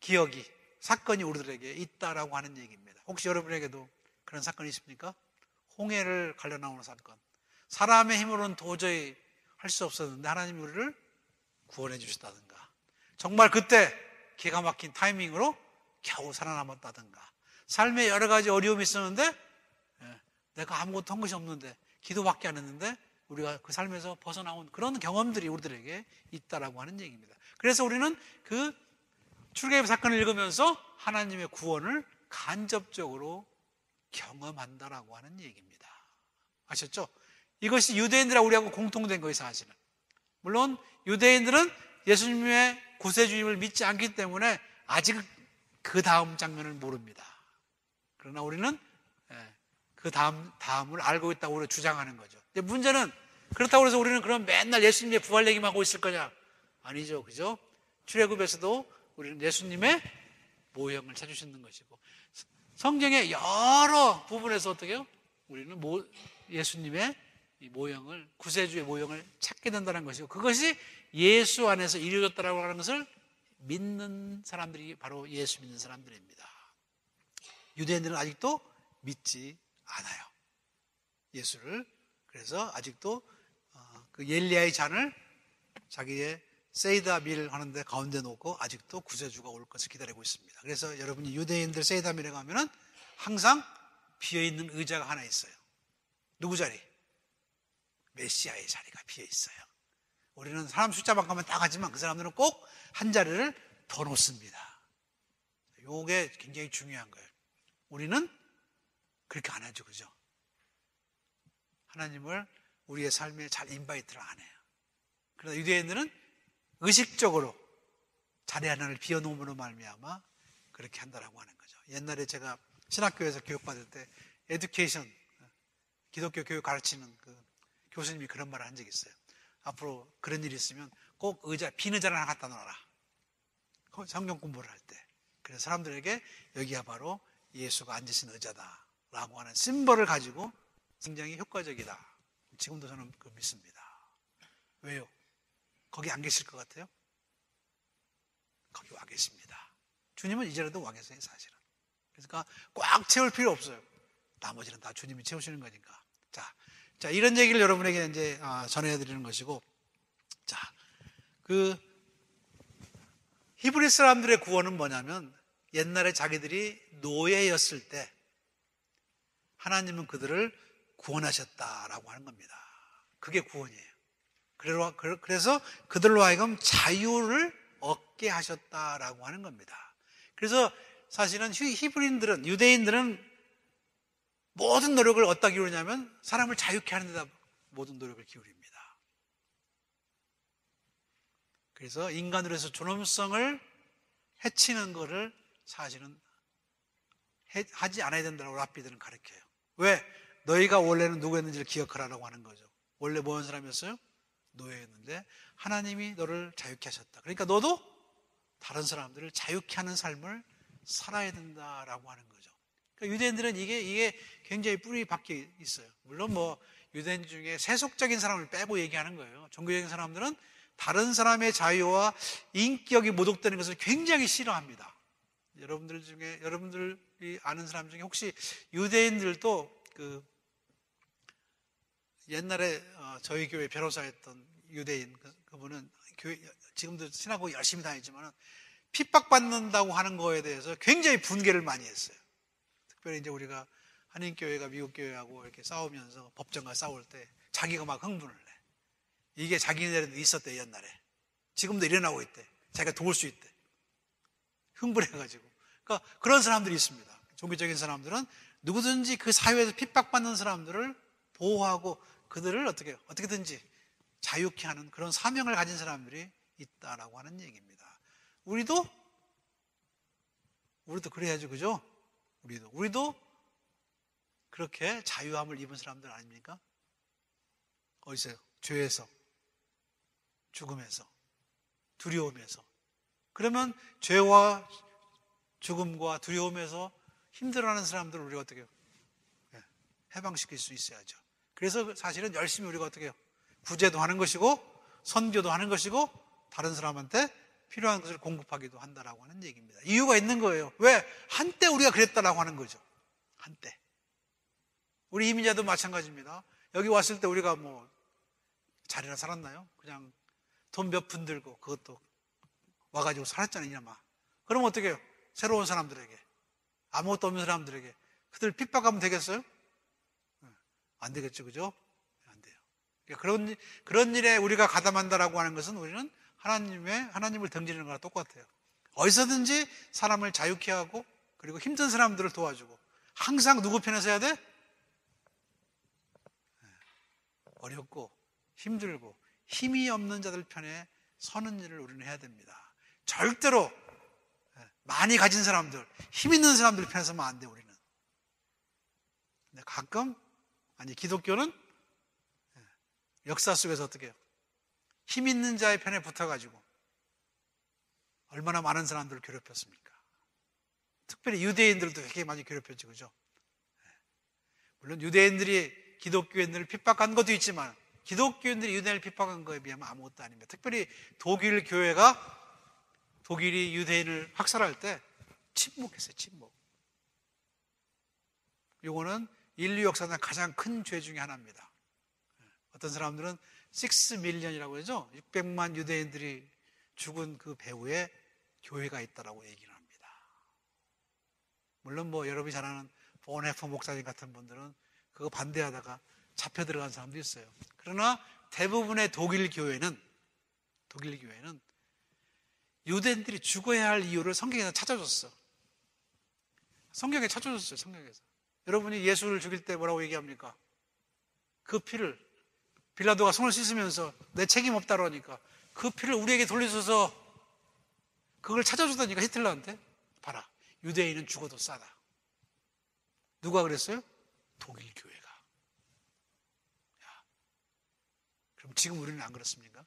기억이, 사건이 우리들에게 있다라고 하는 얘기입니다. 혹시 여러분에게도 그런 사건이 있습니까? 홍해를 갈려 나오는 사건. 사람의 힘으로는 도저히 할 수 없었는데 하나님이 우리를 구원해 주셨다든가, 정말 그때 기가 막힌 타이밍으로 겨우 살아남았다든가, 삶에 여러 가지 어려움이 있었는데 내가 아무것도 한 것이 없는데 기도밖에 안 했는데 우리가 그 삶에서 벗어나온 그런 경험들이 우리들에게 있다라고 하는 얘기입니다. 그래서 우리는 그 출애굽 사건을 읽으면서 하나님의 구원을 간접적으로 경험한다라고 하는 얘기입니다. 아셨죠? 이것이 유대인들하고 우리하고 공통된 거예요, 사실은. 물론 유대인들은 예수님의 구세주님을 믿지 않기 때문에 아직 그 다음 장면을 모릅니다. 그러나 우리는 그 다음을 알고 있다고 우리가 주장하는 거죠. 근데 문제는, 그렇다고 해서 우리는 그럼 맨날 예수님의 부활 얘기만 하고 있을 거냐? 아니죠, 그죠? 출애굽에서도 우리는 예수님의 모형을 찾으시는 것이고, 성경의 여러 부분에서 어떻게 해요? 우리는 예수님의 이 모형을, 구세주의 모형을 찾게 된다는 것이고, 그것이 예수 안에서 이루어졌다라고 하는 것을 믿는 사람들이 바로 예수 믿는 사람들입니다. 유대인들은 아직도 믿지 않아요, 예수를. 그래서 아직도 그 엘리야의 잔을 자기의 세이다 밀 하는데 가운데 놓고 아직도 구세주가 올 것을 기다리고 있습니다. 그래서 여러분이 유대인들 세이다 밀에 가면은 항상 비어있는 의자가 하나 있어요. 누구 자리? 메시아의 자리가 비어있어요. 우리는 사람 숫자만 가면 다 가지만 그 사람들은 꼭 한 자리를 더 놓습니다. 이게 굉장히 중요한 거예요. 우리는 그렇게 안 하죠, 그죠? 하나님을 우리의 삶에 잘 인바이트를 안 해요. 그러나 유대인들은 의식적으로 자리 하나를 비워놓음으로 말미암아 그렇게 한다라고 하는 거죠. 옛날에 제가 신학교에서 교육받을 때 에듀케이션, 기독교 교육 가르치는 그 교수님이 그런 말을 한 적이 있어요. 앞으로 그런 일이 있으면 꼭 빈 의자를 하나 갖다 놓아라, 성경 공부를 할 때. 그래서 사람들에게 여기가 바로 예수가 앉으신 의자다라고 하는 심벌을 가지고 굉장히 효과적이다. 지금도 저는 그 믿습니다. 왜요? 거기 안 계실 것 같아요? 거기 와 계십니다. 주님은 이제라도 와 계세요, 사실은. 그러니까 꽉 채울 필요 없어요. 나머지는 다 주님이 채우시는 거니까. 자, 이런 얘기를 여러분에게 이제 전해드리는 것이고, 자, 그 히브리 사람들의 구원은 뭐냐면, 옛날에 자기들이 노예였을 때 하나님은 그들을 구원하셨다라고 하는 겁니다. 그게 구원이에요. 그래서 그들로 하여금 자유를 얻게 하셨다라고 하는 겁니다. 그래서 사실은 히브리인들은, 유대인들은 모든 노력을 어디다 기울이냐면 사람을 자유케 하는 데다 모든 노력을 기울입니다. 그래서 인간으로서 존엄성을 해치는 것을 사실은 하지 않아야 된다고 랍비들은 가르쳐요. 왜? 너희가 원래는 누구였는지를 기억하라고 하는 거죠. 원래 뭐한 사람이었어요? 노예였는데 하나님이 너를 자유케 하셨다. 그러니까 너도 다른 사람들을 자유케 하는 삶을 살아야 된다라고 하는 거죠. 그러니까 유대인들은 이게 굉장히 뿌리 박혀 있어요. 물론 뭐 유대인 중에 세속적인 사람을 빼고 얘기하는 거예요. 종교적인 사람들은 다른 사람의 자유와 인격이 모독되는 것을 굉장히 싫어합니다. 여러분들이 아는 사람 중에 혹시 유대인들도 옛날에 저희 교회 변호사였던 유대인 그분은 지금도 신하고 열심히 다니지만 핍박받는다고 하는 거에 대해서 굉장히 분개를 많이 했어요. 특별히 이제 우리가 한인교회가 미국 교회하고 이렇게 싸우면서 법정과 싸울 때 자기가 막 흥분을 내. 이게 자기네들도 있었대, 옛날에. 지금도 일어나고 있대. 자기가 도울 수 있대. 흥분해가지고. 그러니까 그런 사람들이 있습니다. 종교적인 사람들은 누구든지 그 사회에서 핍박받는 사람들을 보호하고 그들을 어떻게든지 자유케 하는 그런 사명을 가진 사람들이 있다라고 하는 얘기입니다. 우리도 그래야죠, 그죠? 우리도 그렇게 자유함을 입은 사람들 아닙니까? 어디서요? 죄에서, 죽음에서, 두려움에서. 그러면 죄와 죽음과 두려움에서 힘들어하는 사람들을 우리가 어떻게 해요? 해방시킬 수 있어야죠. 그래서 사실은 열심히 우리가 어떻게 해요? 구제도 하는 것이고 선교도 하는 것이고 다른 사람한테 필요한 것을 공급하기도 한다라고 하는 얘기입니다. 이유가 있는 거예요. 왜? 한때 우리가 그랬다라고 하는 거죠. 한때. 우리 이민자도 마찬가지입니다. 여기 왔을 때 우리가 뭐 잘이나 살았나요? 그냥 돈 몇 푼 들고 그것도 와가지고 살았잖아요, 이놈아. 그럼 어떻게 해요? 새로운 사람들에게, 아무것도 없는 사람들에게 그들 핍박하면 되겠어요? 안 되겠죠, 그죠? 안 돼요. 그러니까 그런 일에 우리가 가담한다라고 하는 것은 우리는 하나님을 등지는 거랑 똑같아요. 어디서든지 사람을 자유케 하고 그리고 힘든 사람들을 도와주고 항상 누구 편에 서야 돼? 어렵고 힘들고 힘이 없는 자들 편에 서는 일을 우리는 해야 됩니다. 절대로 많이 가진 사람들, 힘 있는 사람들 편에 서면 안 돼, 우리는. 근데 가끔, 기독교는 역사 속에서 어떻게 해요? 힘 있는 자의 편에 붙어가지고 얼마나 많은 사람들을 괴롭혔습니까? 특별히 유대인들도 되게 많이 괴롭혔죠, 그죠? 물론 유대인들이 기독교인들을 핍박한 것도 있지만 기독교인들이 유대인을 핍박한 거에 비하면 아무것도 아닙니다. 특별히 독일 교회가 독일이 유대인을 학살할 때 침묵했어요, 침묵. 이거는 인류 역사상 가장 큰 죄 중에 하나입니다. 어떤 사람들은 6밀리언이라고 그러죠. 600만 유대인들이 죽은 그 배후에 교회가 있다라고 얘기를 합니다. 물론 뭐 여러분이 잘 아는 보네퍼 목사님 같은 분들은 그거 반대하다가 잡혀 들어간 사람도 있어요. 그러나 대부분의 독일 교회는 유대인들이 죽어야 할 이유를 성경에서 찾아줬어. 성경에서. 여러분이 예수를 죽일 때 뭐라고 얘기합니까? 그 피를 빌라도가 손을 씻으면서 내 책임 없다 그러니까 그 피를 우리에게 돌려줘서 그걸 찾아주다니까 히틀러한테. 봐라, 유대인은 죽어도 싸다. 누가 그랬어요? 독일 교회가. 야, 그럼 지금 우리는 안 그렇습니까?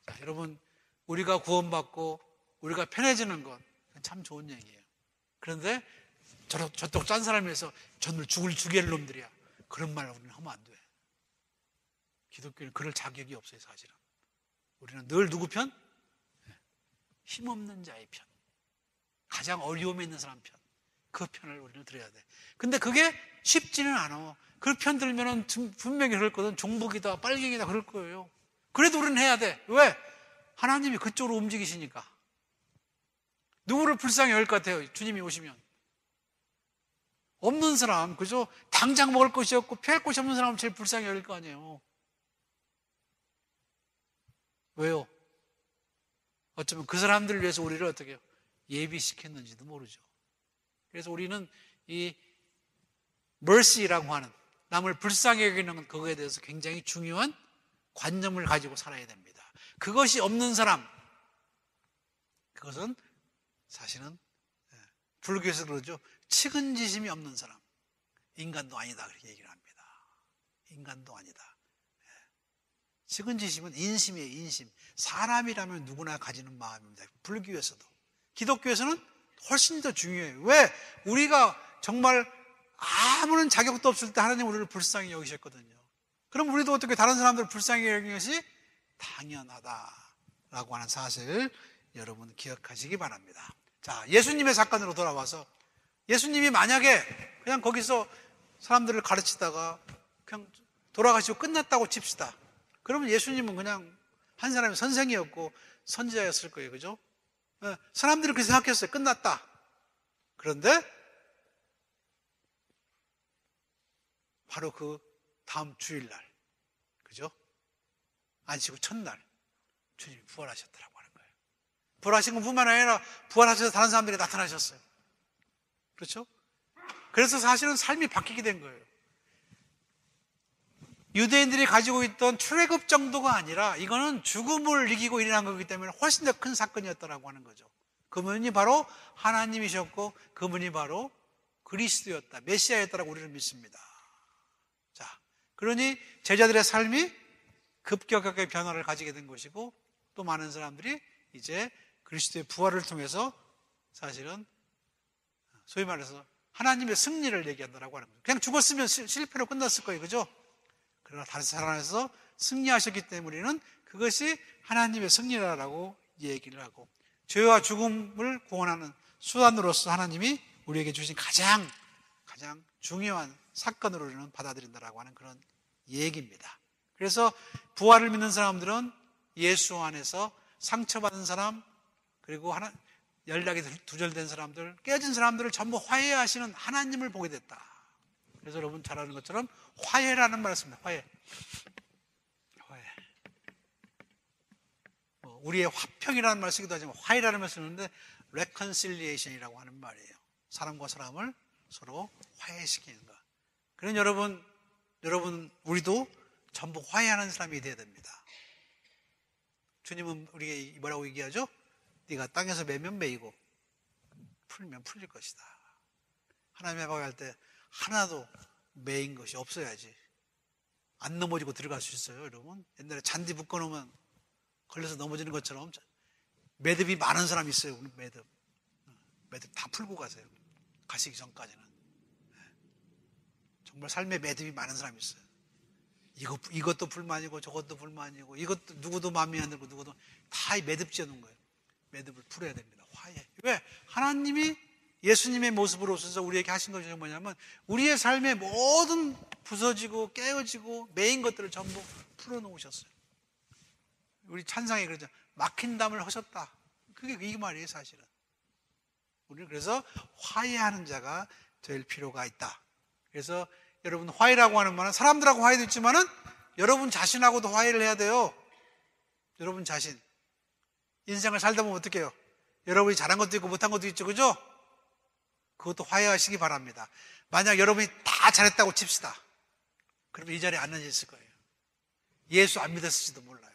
자, 여러분, 우리가 구원받고 우리가 편해지는 건 참 좋은 얘기예요. 그런데 저쪽 짠 사람에서 저들 죽일 놈들이야, 그런 말 우리는 하면 안 돼. 기독교는 그럴 자격이 없어요, 사실은. 우리는 늘 누구 편? 힘없는 자의 편, 가장 어려움에 있는 사람 편, 그 편을 우리는 들어야 돼. 근데 그게 쉽지는 않아. 그 편 들면은 분명히 그럴 거든. 종북이다, 빨갱이다 그럴 거예요. 그래도 우리는 해야 돼. 왜? 하나님이 그쪽으로 움직이시니까. 누구를 불쌍히 여길 것 같아요, 주님이 오시면? 없는 사람, 그죠? 당장 먹을 것이 없고 피할 곳이 없는 사람은 제일 불쌍히 여길 거 아니에요. 왜요? 어쩌면 그 사람들을 위해서 우리를 어떻게 해요? 예비시켰는지도 모르죠. 그래서 우리는 이 mercy라고 하는, 남을 불쌍히 여기는 그거에 대해서 굉장히 중요한 관념을 가지고 살아야 됩니다. 그것이 없는 사람, 그것은 사실은 불교에서 그러죠. 측은지심이 없는 사람, 인간도 아니다 그렇게 얘기를 합니다. 인간도 아니다. 측은지심은 인심이에요, 인심. 사람이라면 누구나 가지는 마음입니다. 불교에서도. 기독교에서는 훨씬 더 중요해요. 왜? 우리가 정말 아무런 자격도 없을 때 하나님 우리를 불쌍히 여기셨거든요. 그럼 우리도 어떻게 다른 사람들을 불쌍히 여기는 것이 당연하다라고 하는 사실을 여러분 기억하시기 바랍니다. 자, 예수님의 사건으로 돌아와서 예수님이 만약에 그냥 거기서 사람들을 가르치다가 그냥 돌아가시고 끝났다고 칩시다. 그러면 예수님은 그냥 한 사람의 선생이었고 선지자였을 거예요. 그죠? 사람들이 그렇게 생각했어요. 끝났다. 그런데 바로 그 다음 주일날, 그죠? 안식 후 첫날 주님이 부활하셨더라고 하는 거예요. 부활하신 것뿐만 아니라 부활하셔서 다른 사람들이 나타나셨어요. 그렇죠? 그래서 사실은 삶이 바뀌게 된 거예요. 유대인들이 가지고 있던 출애굽 정도가 아니라 이거는 죽음을 이기고 일어난 거기 때문에 훨씬 더 큰 사건이었다라고 하는 거죠. 그분이 바로 하나님이셨고 그분이 바로 그리스도였다, 메시아였다라고 우리는 믿습니다. 자, 그러니 제자들의 삶이 급격하게 변화를 가지게 된 것이고 또 많은 사람들이 이제 그리스도의 부활을 통해서 사실은 소위 말해서 하나님의 승리를 얘기한다라고 하는 거죠. 그냥 죽었으면 실패로 끝났을 거예요. 그죠? 그러나 다시 살아나서 승리하셨기 때문에 우리는 그것이 하나님의 승리라고 얘기를 하고 죄와 죽음을 구원하는 수단으로서 하나님이 우리에게 주신 가장 중요한 사건으로 우리는 받아들인다라고 하는 그런 얘기입니다. 그래서 부활을 믿는 사람들은 예수 안에서 상처받은 사람, 그리고 연락이 두절된 사람들, 깨진 사람들을 전부 화해하시는 하나님을 보게 됐다. 그래서 여러분 잘 아는 것처럼 화해라는 말을 씁니다. 화해. 우리의 화평이라는 말을 쓰기도 하지만 화해라는 말을 쓰는데 reconciliation이라고 하는 말이에요. 사람과 사람을 서로 화해시키는 것. 그러니 여러분 우리도 전부 화해하는 사람이 되어야 됩니다. 주님은 우리에게 뭐라고 얘기하죠? 네가 땅에서 매면 매이고 풀면 풀릴 것이다. 하나님의 앞에 갈 때 하나도 매인 것이 없어야지 안 넘어지고 들어갈 수 있어요. 여러분 옛날에 잔디 묶어놓으면 걸려서 넘어지는 것처럼 매듭이 많은 사람이 있어요. 매듭 다 풀고 가세요. 가시기 전까지는. 정말 삶에 매듭이 많은 사람이 있어요. 이것도 불만이고 저것도 불만이고 이것도 누구도 마음에 안 들고 누구도 다 매듭 지어놓은 거예요. 매듭을 풀어야 됩니다. 화해. 왜? 하나님이 예수님의 모습으로 오셔서 우리에게 하신 것이 뭐냐면 우리의 삶의 모든 부서지고 깨어지고 매인 것들을 전부 풀어놓으셨어요. 우리 찬상에 그러죠. 막힌 담을 허셨다. 그게 이 말이에요, 사실은. 우리는 그래서 화해하는 자가 될 필요가 있다. 그래서 여러분 화해라고 하는 말은 사람들하고 화해도 있지만은 여러분 자신하고도 화해를 해야 돼요. 여러분 자신. 인생을 살다 보면 어떻게 해요? 여러분이 잘한 것도 있고 못한 것도 있죠, 그죠? 그것도 화해하시기 바랍니다. 만약 여러분이 다 잘했다고 칩시다. 그러면 이 자리에 안 앉아있을 거예요. 예수 안 믿었을지도 몰라요.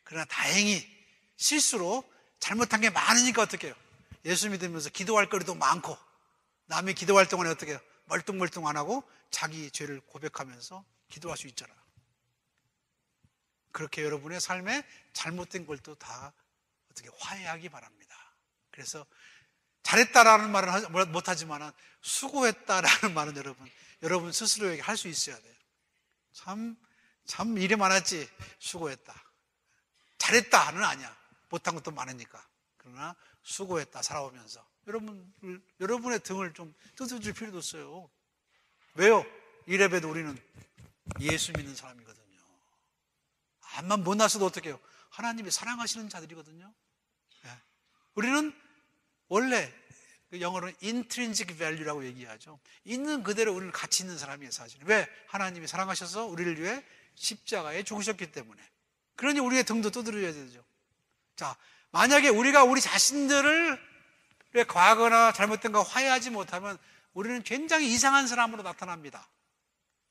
그러나 다행히 실수로 잘못한 게 많으니까 어떻게 해요? 예수 믿으면서 기도할 거리도 많고 남이 기도할 동안에 어떻게 해요? 멀뚱멀뚱 안 하고 자기 죄를 고백하면서 기도할 수 있잖아요. 그렇게 여러분의 삶에 잘못된 것도 다 어떻게 화해하기 바랍니다. 그래서 잘했다라는 말은 못하지만 수고했다라는 말은 여러분 스스로에게 할 수 있어야 돼요. 참 일이 많았지 수고했다. 잘했다는 아니야. 못한 것도 많으니까. 그러나 수고했다 살아오면서 여러분의 등을 좀 뜯어줄 필요도 없어요. 왜요? 이래봬도 우리는 예수 믿는 사람이거든요. 암만 못났어도 어떻게 해요? 하나님이 사랑하시는 자들이거든요. 네. 우리는 원래 영어로는 intrinsic value라고 얘기하죠. 있는 그대로 우리는 가치 있는 사람이에요, 사실. 왜? 하나님이 사랑하셔서 우리를 위해 십자가에 죽으셨기 때문에. 그러니 우리의 등도 두드려야 되죠. 자, 만약에 우리가 우리 자신들의 과거나 잘못된 거 화해하지 못하면 우리는 굉장히 이상한 사람으로 나타납니다.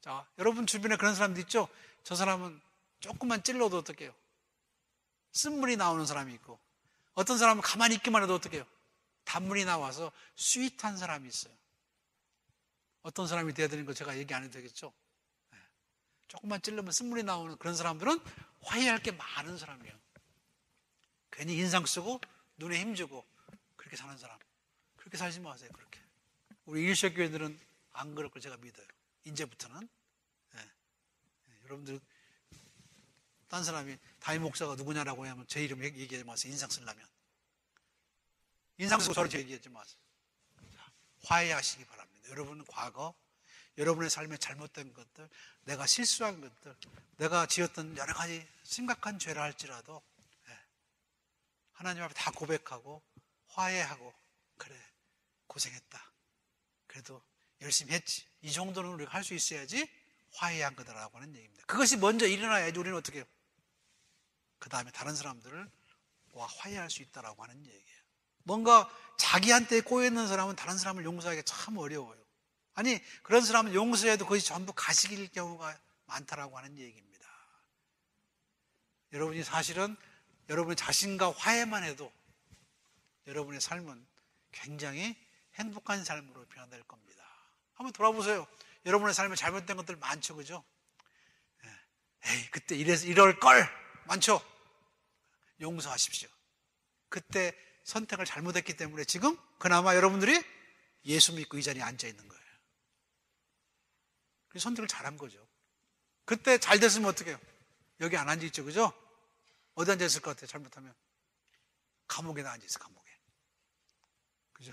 자, 여러분 주변에 그런 사람도 있죠? 저 사람은 조금만 찔러도 어떡해요? 쓴물이 나오는 사람이 있고, 어떤 사람은 가만히 있기만 해도 어떡해요? 단물이 나와서 스윗한 사람이 있어요. 어떤 사람이 돼야 되는 거 제가 얘기 안 해도 되겠죠? 네. 조금만 찔르면 쓴물이 나오는 그런 사람들은 화해할 게 많은 사람이에요. 괜히 인상 쓰고 눈에 힘주고 그렇게 사는 사람, 그렇게 살지 마세요. 그렇게 우리 일시교회들은 안 그럴 걸 제가 믿어요. 이제부터는. 여러분들 딴 사람이 담임 목사가 누구냐라고 하면 제 이름 얘기하지 마세요. 인상 쓰려면. 인상 쓰고 저를 얘기하지 마세요. 화해하시기 바랍니다. 여러분은 과거, 여러분의 삶에 잘못된 것들, 내가 실수한 것들, 내가 지었던 여러 가지 심각한 죄라 할지라도 하나님 앞에 다 고백하고 화해하고, 그래 고생했다, 그래도 열심히 했지, 이 정도는 우리가 할 수 있어야지 화해한 거다라고 하는 얘기입니다. 그것이 먼저 일어나야지 우리는 어떻게 해요? 그 다음에 다른 사람들을 화해할 수 있다라고 하는 얘기예요. 뭔가 자기한테 꼬여있는 사람은 다른 사람을 용서하기가 참 어려워요. 아니, 그런 사람은 용서해도 그것이 전부 가식일 경우가 많다라고 하는 얘기입니다. 여러분이 사실은 여러분의 자신과 화해만 해도 여러분의 삶은 굉장히 행복한 삶으로 변화될 겁니다. 한번 돌아보세요. 여러분의 삶에 잘못된 것들 많죠, 그죠? 에이, 그때 이럴 걸 많죠? 용서하십시오. 그때 선택을 잘못했기 때문에 지금 그나마 여러분들이 예수 믿고 이 자리에 앉아 있는 거예요. 그래서 선택을 잘한 거죠. 그때 잘 됐으면 어떻게 해요? 여기 안 앉아 있죠, 그죠? 어디 앉아 있을 것 같아요, 잘못하면? 감옥에다 앉아 있어, 감옥에. 그죠?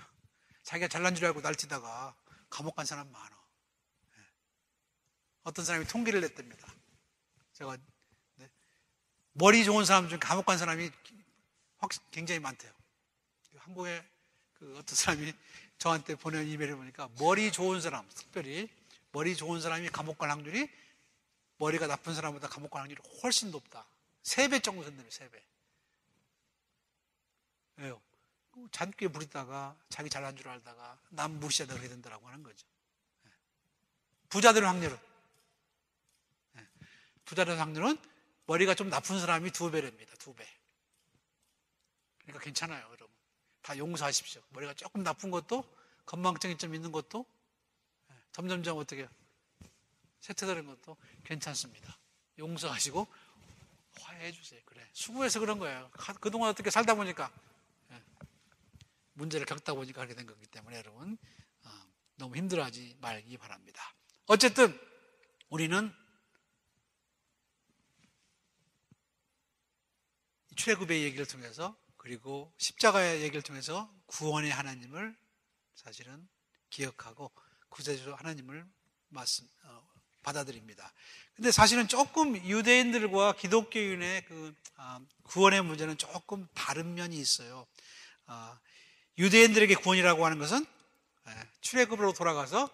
자기가 잘난 줄 알고 날뛰다가 감옥 간 사람 많아. 어떤 사람이 통계를 냈답니다. 제가 머리 좋은 사람 중에 감옥 간 사람이 굉장히 많대요. 한국에 어떤 사람이 저한테 보낸 이메일을 보니까 머리 좋은 사람, 특별히 머리 좋은 사람이 감옥 갈 확률이 머리가 나쁜 사람보다 감옥 갈 확률이 훨씬 높다. 3배 정도 된다며, 3배. 왜요? 잔꾀 부리다가 자기 잘난 줄 알다가 남 무시하다가 그렇게 된다고 하는 거죠. 부자들의 확률은 머리가 좀 나쁜 사람이 2배랍니다. 2배. 그러니까 괜찮아요, 여러분. 다 용서하십시오. 머리가 조금 나쁜 것도, 건망증이 좀 있는 것도, 점점점 어떻게 쇠퇴되는 것도 괜찮습니다. 용서하시고 화해해 주세요. 그래, 수고해서 그런 거예요. 그동안 어떻게 살다 보니까 문제를 겪다 보니까 그렇게 된 거기 때문에 여러분 너무 힘들어하지 말기 바랍니다. 어쨌든 우리는 출애굽의 얘기를 통해서, 그리고 십자가의 얘기를 통해서 구원의 하나님을 사실은 기억하고 구세주 하나님을 받아들입니다. 근데 사실은 조금 유대인들과 기독교인의 구원의 문제는 조금 다른 면이 있어요. 유대인들에게 구원이라고 하는 것은 출애굽으로 돌아가서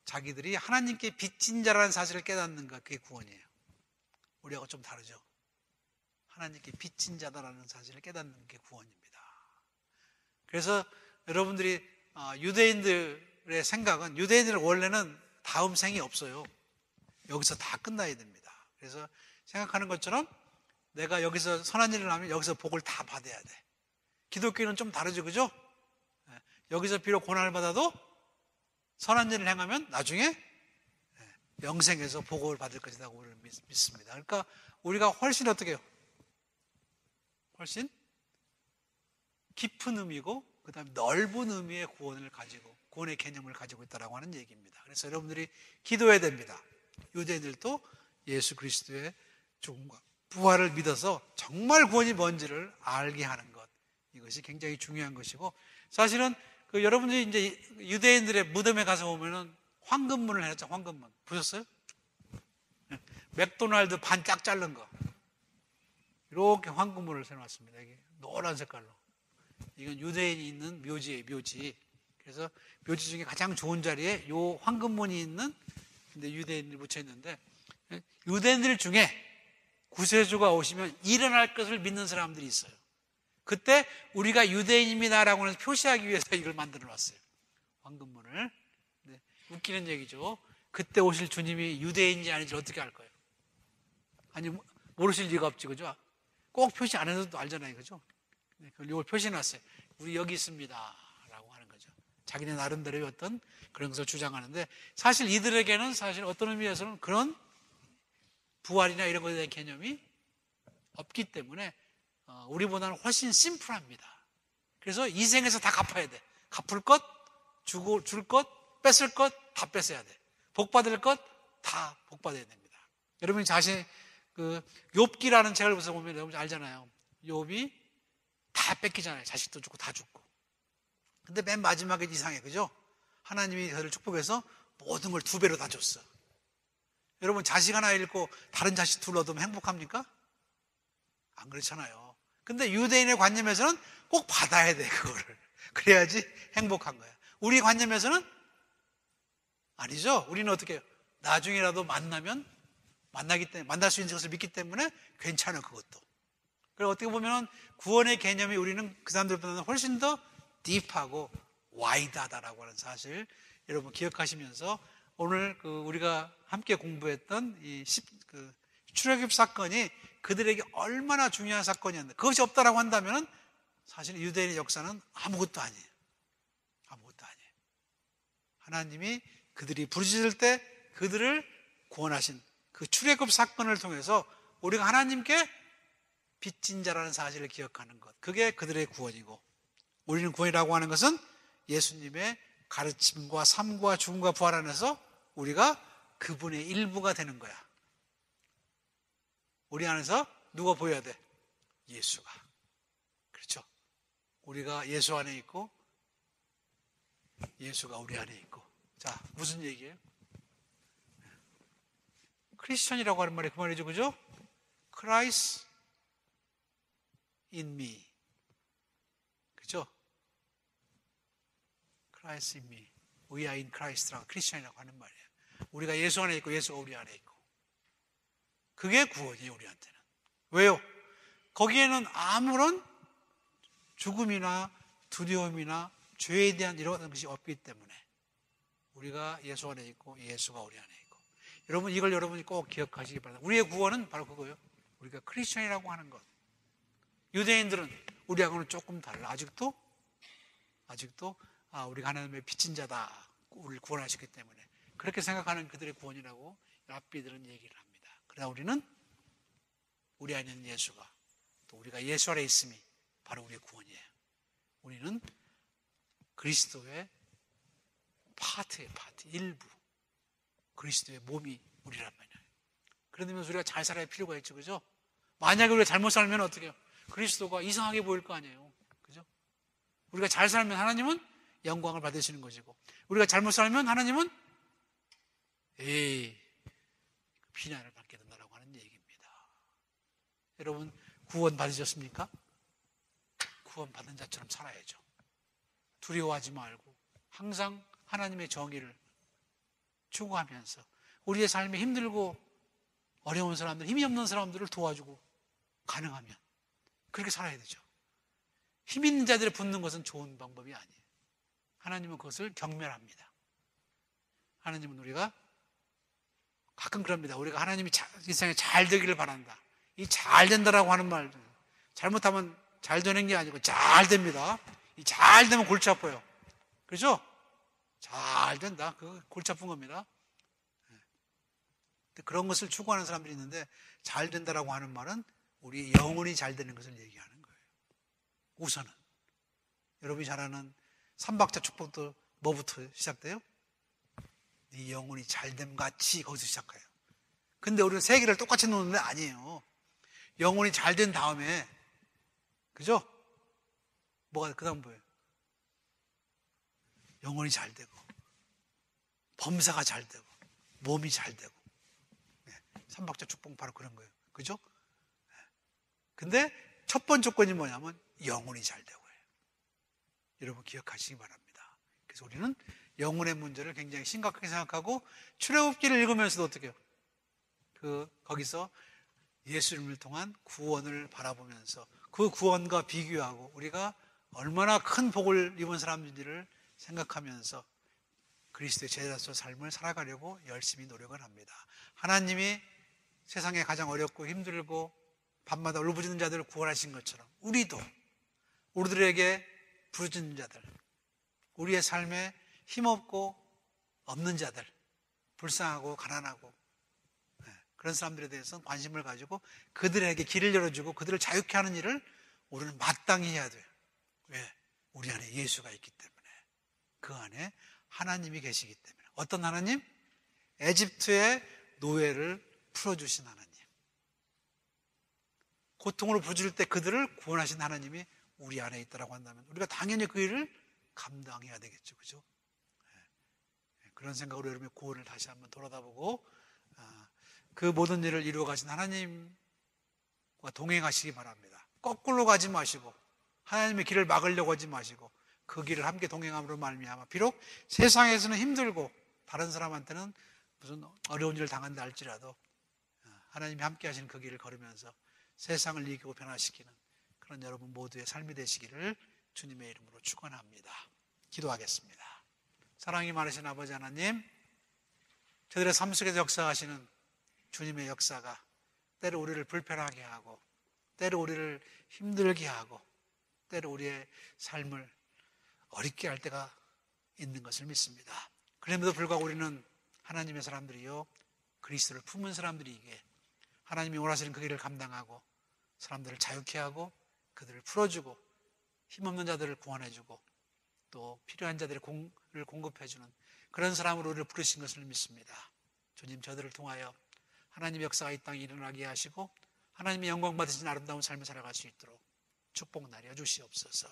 자기들이 하나님께 빚진 자라는 사실을 깨닫는 것, 그게 구원이에요. 우리하고 좀 다르죠. 하나님께 빚진 자다라는 사실을 깨닫는 게 구원입니다. 그래서 여러분들이 유대인들의 생각은, 유대인들은 원래는 다음 생이 없어요. 여기서 다 끝나야 됩니다. 그래서 생각하는 것처럼 내가 여기서 선한 일을 하면 여기서 복을 다 받아야 돼. 기독교는 좀 다르죠, 그죠? 여기서 비록 고난을 받아도 선한 일을 행하면 나중에 영생에서 복을 받을 것이라고 우리를 믿습니다. 그러니까 우리가 훨씬 어떻게 해요? 훨씬 깊은 의미고 그 다음에 넓은 의미의 구원을 가지고, 구원의 개념을 가지고 있다고 하는 얘기입니다. 그래서 여러분들이 기도해야 됩니다. 유대인들도 예수 그리스도의 죽음과 부활을 믿어서 정말 구원이 뭔지를 알게 하는 것, 이것이 굉장히 중요한 것이고, 사실은 여러분들이 이제 유대인들의 무덤에 가서 보면은 황금문을 해놨죠. 황금문 보셨어요? 맥도날드 반 짝 자른 거, 이렇게 황금문을 해놨습니다. 이게 노란 색깔로. 이건 유대인이 있는 묘지예요, 묘지. 그래서 묘지 중에 가장 좋은 자리에 요 황금문이 있는, 근데 유대인들이 묻혀 있는데, 유대인들 중에 구세주가 오시면 일어날 것을 믿는 사람들이 있어요. 그때 우리가 유대인입니다라고 해서 표시하기 위해서 이걸 만들어 놨어요. 황금문을. 네, 웃기는 얘기죠. 그때 오실 주님이 유대인인지 아닌지 어떻게 알 거예요? 아니, 모르실 리가 없지, 그죠? 꼭 표시 안 해도 알잖아요, 그죠? 네, 그걸 이걸 표시해 놨어요. 우리 여기 있습니다 라고 하는 거죠. 자기네 나름대로의 어떤 그런 것을 주장하는데, 사실 이들에게는 사실 어떤 의미에서는 그런 부활이나 이런 것에 대한 개념이 없기 때문에 우리보다는 훨씬 심플합니다. 그래서 이 생에서 다 갚아야 돼. 갚을 것, 줄 것, 뺏을 것 다 뺏어야 돼. 복 받을 것 다 복 받아야 됩니다. 여러분이 자신 욥기라는 책을 보면 여러분 알잖아요. 욥이 다 뺏기잖아요. 자식도 죽고 다 죽고. 근데 맨 마지막에 이상해, 그죠? 하나님이 그를 축복해서 모든 걸 2배로 다 줬어. 여러분 자식 하나 잃고 다른 자식 둘 얻으면 행복합니까? 안 그렇잖아요. 근데 유대인의 관념에서는 꼭 받아야 돼, 그거를. 그래야지 행복한 거야. 우리 관념에서는 아니죠. 우리는 어떻게 해요? 나중에라도 만날 수 있는 것을 믿기 때문에 괜찮아, 그것도. 그리고 어떻게 보면 구원의 개념이 우리는 그 사람들보다는 훨씬 더 딥하고 와이드하다라고 하는 사실 여러분 기억하시면서 오늘 우리가 함께 공부했던 이 출애굽 사건이 그들에게 얼마나 중요한 사건이었는데 그것이 없다라고 한다면 사실 유대인의 역사는 아무것도 아니에요. 아무것도 아니에요. 하나님이 그들이 부르짖을 때 그들을 구원하신 그 출애굽 사건을 통해서 우리가 하나님께 빚진 자라는 사실을 기억하는 것, 그게 그들의 구원이고, 우리는 구원이라고 하는 것은 예수님의 가르침과 삶과 죽음과 부활 안에서 우리가 그분의 일부가 되는 거야. 우리 안에서 누가 보여야 돼? 예수가. 그렇죠? 우리가 예수 안에 있고 예수가 우리 안에 있고. 자, 무슨 얘기예요? 크리스천이라고 하는 말이 그 말이죠, 그죠? Christ in me. 그죠? Christ in me. We are in Christ라고 크리스천이라고 하는 말이에요. 우리가 예수 안에 있고 예수가 우리 안에 있고. 그게 구원이에요, 우리한테는. 왜요? 거기에는 아무런 죽음이나 두려움이나 죄에 대한 이런 것이 없기 때문에 우리가 예수 안에 있고 예수가 우리 안에 있고. 여러분, 이걸 여러분이 꼭 기억하시기 바랍니다. 우리의 구원은 바로 그거예요. 우리가 크리스천이라고 하는 것. 유대인들은 우리하고는 조금 달라. 아직도 우리가 하나님의 빚진 자다. 우리를 구원하셨기 때문에 그렇게 생각하는 그들의 구원이라고 랍비들은 얘기를 합니다. 그러나 우리는 우리 안에 있는 예수가, 또 우리가 예수 안에 있음이 바로 우리의 구원이에요. 우리는 그리스도의 파트예요. 일부. 그리스도의 몸이 우리란 말이에요. 그러면 우리가 잘 살아야 필요가 있죠, 그죠? 만약에 우리가 잘못 살면 어떻게 해요? 그리스도가 이상하게 보일 거 아니에요, 그죠? 우리가 잘 살면 하나님은 영광을 받으시는 것이고, 우리가 잘못 살면 하나님은 비난을 받게 된다라고 하는 얘기입니다. 여러분, 구원 받으셨습니까? 구원 받은 자처럼 살아야죠. 두려워하지 말고 항상 하나님의 정의를 추구하면서 우리의 삶에 힘들고 어려운 사람들, 힘이 없는 사람들을 도와주고 가능하면 그렇게 살아야 되죠. 힘 있는 자들을 붙는 것은 좋은 방법이 아니에요. 하나님은 그것을 경멸합니다. 하나님은 우리가 가끔 그럽니다. 우리가 하나님이 이 세상에 잘 되기를 바란다. 이 잘 된다라고 하는 말, 잘못하면 잘 되는 게 아니고 잘 됩니다. 이 잘 되면 골치 아파요. 그렇죠? 잘 된다. 그거 골치 아픈 겁니다. 그런 것을 추구하는 사람들이 있는데 잘 된다라고 하는 말은 우리 영혼이 잘 되는 것을 얘기하는 거예요. 우선은 여러분이 잘 아는 3박자 축복도 뭐부터 시작돼요? 네 영혼이 잘됨 같이 거기서 시작해요. 근데 우리는 세 개를 똑같이 놓는데 아니에요. 영혼이 잘 된 다음에, 그죠? 뭐가 그 다음 뭐예요? 영혼이 잘 되고 범사가 잘 되고 몸이 잘 되고. 3박자 축복 바로 그런 거예요. 그죠? 근데 첫 번째 조건이 뭐냐면 영혼이 잘 되고 해요. 여러분 기억하시기 바랍니다. 그래서 우리는 영혼의 문제를 굉장히 심각하게 생각하고 출애굽기를 읽으면서도 어떻게 해요? 거기서 예수님을 통한 구원을 바라보면서 그 구원과 비교하고 우리가 얼마나 큰 복을 입은 사람인지를 생각하면서 그리스도의 제자로서 삶을 살아가려고 열심히 노력을 합니다. 하나님이 세상에 가장 어렵고 힘들고 밤마다 울부짖는 자들을 구원하신 것처럼 우리도 우리들에게 부르짖는 자들, 우리의 삶에 힘없고 없는 자들, 불쌍하고 가난하고 그런 사람들에 대해서 관심을 가지고 그들에게 길을 열어주고 그들을 자유케 하는 일을 우리는 마땅히 해야 돼요. 왜? 우리 안에 예수가 있기 때문에, 그 안에 하나님이 계시기 때문에. 어떤 하나님? 에집트의 노예를 풀어주신 하나님. 고통으로 부르짖을 때 그들을 구원하신 하나님이 우리 안에 있다고 한다면 우리가 당연히 그 일을 감당해야 되겠죠. 그죠? 그런 생각으로 여러분의 구원을 다시 한번 돌아다보고 그 모든 일을 이루어 가신 하나님과 동행하시기 바랍니다. 거꾸로 가지 마시고 하나님의 길을 막으려고 하지 마시고 그 길을 함께 동행함으로 말미암아 비록 세상에서는 힘들고 다른 사람한테는 무슨 어려운 일을 당한다 할지라도 하나님이 함께 하시는 그 길을 걸으면서 세상을 이기고 변화시키는 그런 여러분 모두의 삶이 되시기를 주님의 이름으로 축원합니다. 기도하겠습니다. 사랑이 많으신 아버지 하나님, 저들의 삶 속에서 역사하시는 주님의 역사가 때로 우리를 불편하게 하고 때로 우리를 힘들게 하고 때로 우리의 삶을 어렵게 할 때가 있는 것을 믿습니다. 그럼에도 불구하고 우리는 하나님의 사람들이요 그리스도를 품은 사람들이기에 하나님이 원하시는 그 길을 감당하고 사람들을 자유케 하고 그들을 풀어주고 힘없는 자들을 구원해주고 또 필요한 자들을 공급해주는 그런 사람으로 우리를 부르신 것을 믿습니다. 주님, 저들을 통하여 하나님의 역사가 이 땅에 일어나게 하시고 하나님의 영광 받으신 아름다운 삶을 살아갈 수 있도록 축복 나려 주시옵소서.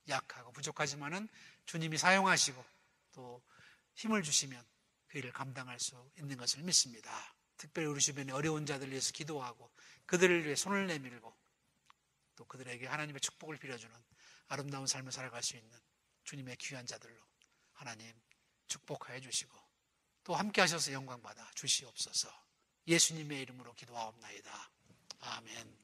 약하고 부족하지만은 주님이 사용하시고 또 힘을 주시면 그 일을 감당할 수 있는 것을 믿습니다. 특별히 우리 주변에 어려운 자들을 위해서 기도하고 그들을 위해 손을 내밀고 또 그들에게 하나님의 축복을 빌어주는 아름다운 삶을 살아갈 수 있는 주님의 귀한 자들로 하나님 축복하여 주시고 또 함께 하셔서 영광 받아 주시옵소서. 예수님의 이름으로 기도하옵나이다. 아멘.